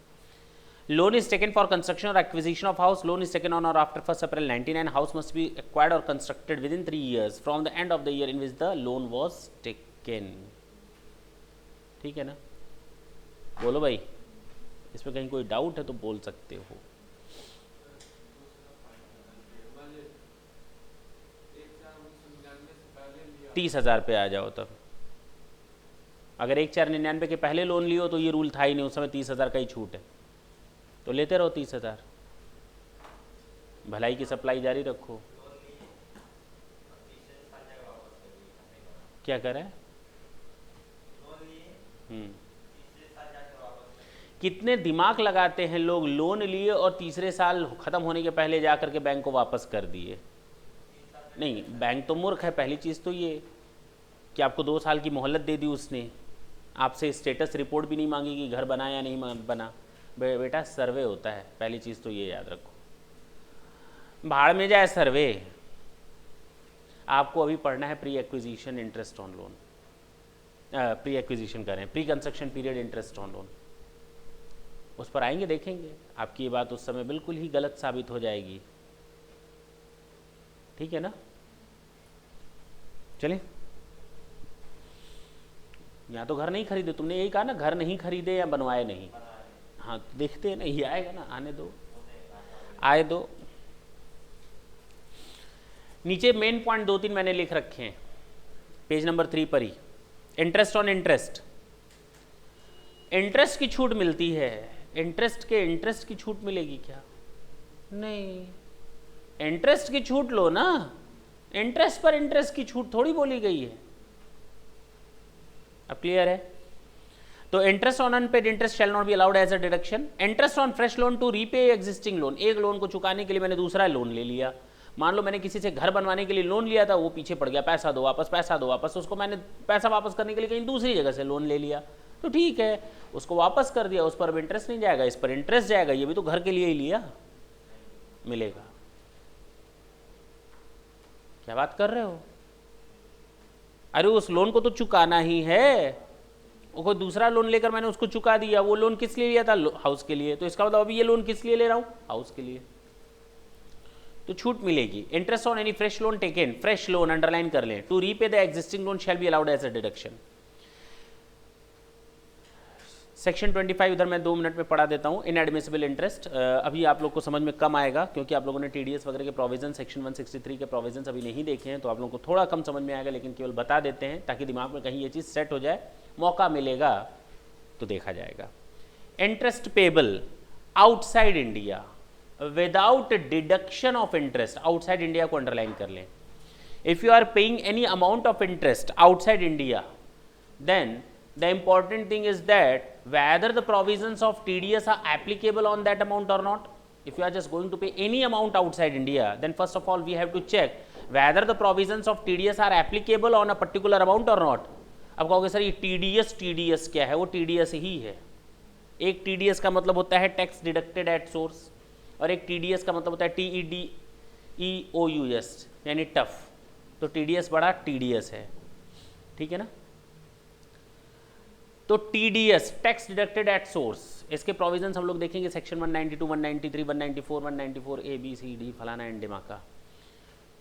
Loan is taken for construction or acquisition of house. Loan is taken on or after 1st April 1999. House must be acquired or constructed within 3 years from the end of the year in which the loan was taken. ठीक है ना? बोलो भाई, इसमें कहीं कोई doubt है तो बोल सकते हो। ₹30,000 पे आ जाओ तब। अगर 1/4/99 के पहले लोन लियो तो ये रूल था ही नहीं, उस समय 30,000 का ही छूट है, तो लेते रहो 30,000। भलाई की सप्लाई जारी रखो। क्या कर रहा है? कितने दिमाग लगाते हैं लोग, लोन लिए और तीसरे साल ख़त्म होने के पहले जा करके बैंक को वापस कर दिए। नहीं, बैंक तो मूर्ख है। पहली चीज़ तो ये कि आपको 2 साल की मोहलत दे दी उसने, आपसे स्टेटस रिपोर्ट भी नहीं मांगी कि घर बना या नहीं बना। बेटा सर्वे होता है, पहली चीज़ तो ये याद रखो। भाड़ में जाए सर्वे, आपको अभी पढ़ना है pre acquisition interest on loan, pre acquisition करें, pre construction period interest on loan, उस पर आएंगे, देखेंगे। आपकी ये बात उस समय बिल्कुल ही गलत साबित हो जाएगी। ठीक है ना? चलिए, या तो घर नहीं खरीदे, तुमने यही कहा ना, घर नहीं खरीदे या बनवाए नहीं। हाँ, देखते हैं ना, ये आएगा ना, आने दो, आए दो। नीचे मेन पॉइंट 2-3 मैंने लिख रखे हैं पेज नंबर 3 पर ही। इंटरेस्ट ऑन इंटरेस्ट, इंटरेस्ट की छूट मिलती है, इंटरेस्ट की छूट मिलेगी क्या? नहीं, इंटरेस्ट की छूट लो ना, इंटरेस्ट पर इंटरेस्ट की छूट थोड़ी बोली गई है। अब क्लियर है? तो interest on unpaid interest shall not be allowed as a deduction. Interest on fresh loan to repay existing loan, एक लोन को चुकाने के लिए मैंने दूसरा लोन ले लिया। मान लो मैंने किसी से घर बनवाने के लिए लोन लिया था, वो पीछे पड़ गया, पैसा दो वापस, पैसा दो वापस, उसको मैंने पैसा वापस करने के लिए कहीं दूसरी जगह से लोन ले लिया, तो ठीक है, उसको वापस कर दिया, उस पर अब इंटरेस्ट नहीं जाएगा, इस पर इंटरेस्ट जाएगा, ये भी तो घर के लिए ही लिया, मिलेगा। क्या बात कर रहे हो? अरे उस लोन को तो चुकाना ही है, वो कोई दूसरा लोन लेकर मैंने उसको चुका दिया, वो लोन किस लिए लिया था? हाउस के लिए, तो इसका मतलब अभी ये लोन किस लिए ले रहा हूं? हाउस के लिए, तो छूट मिलेगी। Interest on any fresh loan taken, fresh loan underline कर लें, to repay the existing loan shall be allowed as a deduction. Section 25 इधर मैं 2 मिनट में पढ़ा देता हूँ। इनएडमिसिबल इंटरेस्ट अभी आप लोग को समझ में कम आएगा, क्योंकि आप लोगों ने टीडीएस वगैरह के प्रोविजन सेक्शन 163 के प्रोविजंस अभी नहीं देखे हैं, तो आप लोगों को थोड़ा कम समझ में आएगा, लेकिन केवल बता देते हैं ताकि दिमाग में कहीं ये चीज़ सेट हो जाए, मौका मिलेगा तो देखा जाएगा। Interest payable outside India without deduction of interest, outside India को अंडरलाइन कर लें। If you are paying any amount of interest outside India, then the important thing is that whether the provisions of TDS are applicable on that amount or not. If you are just going to pay any amount outside India, then first of all we have to check whether the provisions of TDS are applicable on a particular amount or not. अब कहोगे sir ये TDS क्या है? वो TDS ही है। एक TDS का मतलब होता है टैक्स डिडक्टेड एट सोर्स, और एक TDS का मतलब होता है TEDEOUS यानी टफ। तो TDS बड़ा TDS है, ठीक है ना? तो TDS tax deducted at source, इसके प्रोविजंस हम लोग देखेंगे सेक्शन 192, 193, 194, 194 ABCD फलाना एंड डिमाका।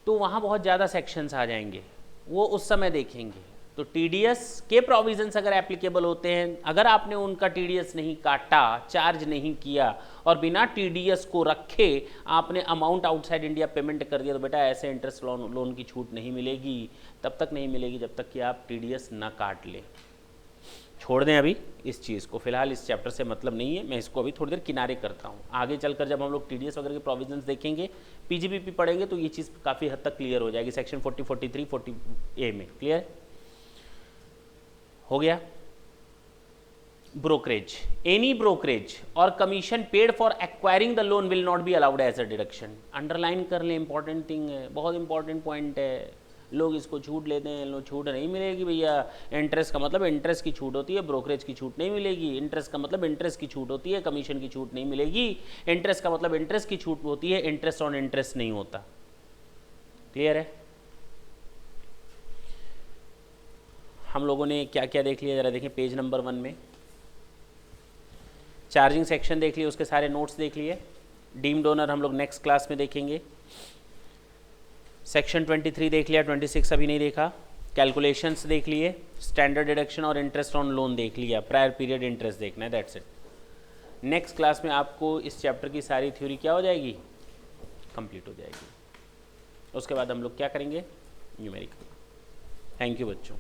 तो वहाँ बहुत ज़्यादा सेक्शंस आ जाएंगे, वो उस समय देखेंगे। तो TDS के प्रोविजंस अगर एप्लीकेबल होते हैं, अगर आपने उनका TDS नहीं काटा, चार्ज नहीं किया और बिना TDS को रखे आपने अमाउंट आउटसाइड इंडिया पेमेंट कर दिया, तो बेटा ऐसे इंटरेस्ट लोन की छूट नहीं मिलेगी। तब तक नहीं मिलेगी जब तक कि आप TDS ना काट लें। छोड़ दें अभी इस चीज़ को, फिलहाल इस चैप्टर से मतलब नहीं है, मैं इसको अभी थोड़ी देर किनारे करता हूँ। आगे चलकर जब हम लोग TDS वगैरह के प्रोविजंस देखेंगे, PGBP पढ़ेंगे, तो ये चीज़ काफ़ी हद तक क्लियर हो जाएगी। सेक्शन 40, 43, 40A में क्लियर हो गया। ब्रोकरेज, एनी ब्रोकरेज और commission paid for acquiring the loan will not be allowed as a deduction. Underline कर लें, इंपॉर्टेंट थिंग है, बहुत इंपॉर्टेंट पॉइंट है। लोग इसको छूट लेते हैं, लोग छूट नहीं मिलेगी भैया। इंटरेस्ट का मतलब इंटरेस्ट की छूट होती है, ब्रोकरेज की छूट नहीं मिलेगी। इंटरेस्ट का मतलब इंटरेस्ट की छूट होती है, कमीशन की छूट नहीं मिलेगी। इंटरेस्ट का मतलब इंटरेस्ट की छूट होती है, इंटरेस्ट ऑन इंटरेस्ट नहीं होता। क्लियर है? हम लोगों ने क्या क्या देख लिया, जरा देखें पेज नंबर 1 में। चार्जिंग सेक्शन देख लिए, उसके सारे नोट्स देख लिए। डीम डोनर हम लोग नेक्स्ट क्लास में देखेंगे। सेक्शन 23 देख लिया, 26 अभी नहीं देखा। कैलकुलेशंस देख लिए, स्टैंडर्ड डिडक्शन और इंटरेस्ट ऑन लोन देख लिया, प्रायर पीरियड इंटरेस्ट देखना है, दैट्स इट। नेक्स्ट क्लास में आपको इस चैप्टर की सारी थ्योरी क्या हो जाएगी, कंप्लीट हो जाएगी। उसके बाद हम लोग क्या करेंगे, न्यूमेरिकल। थैंक यू बच्चों।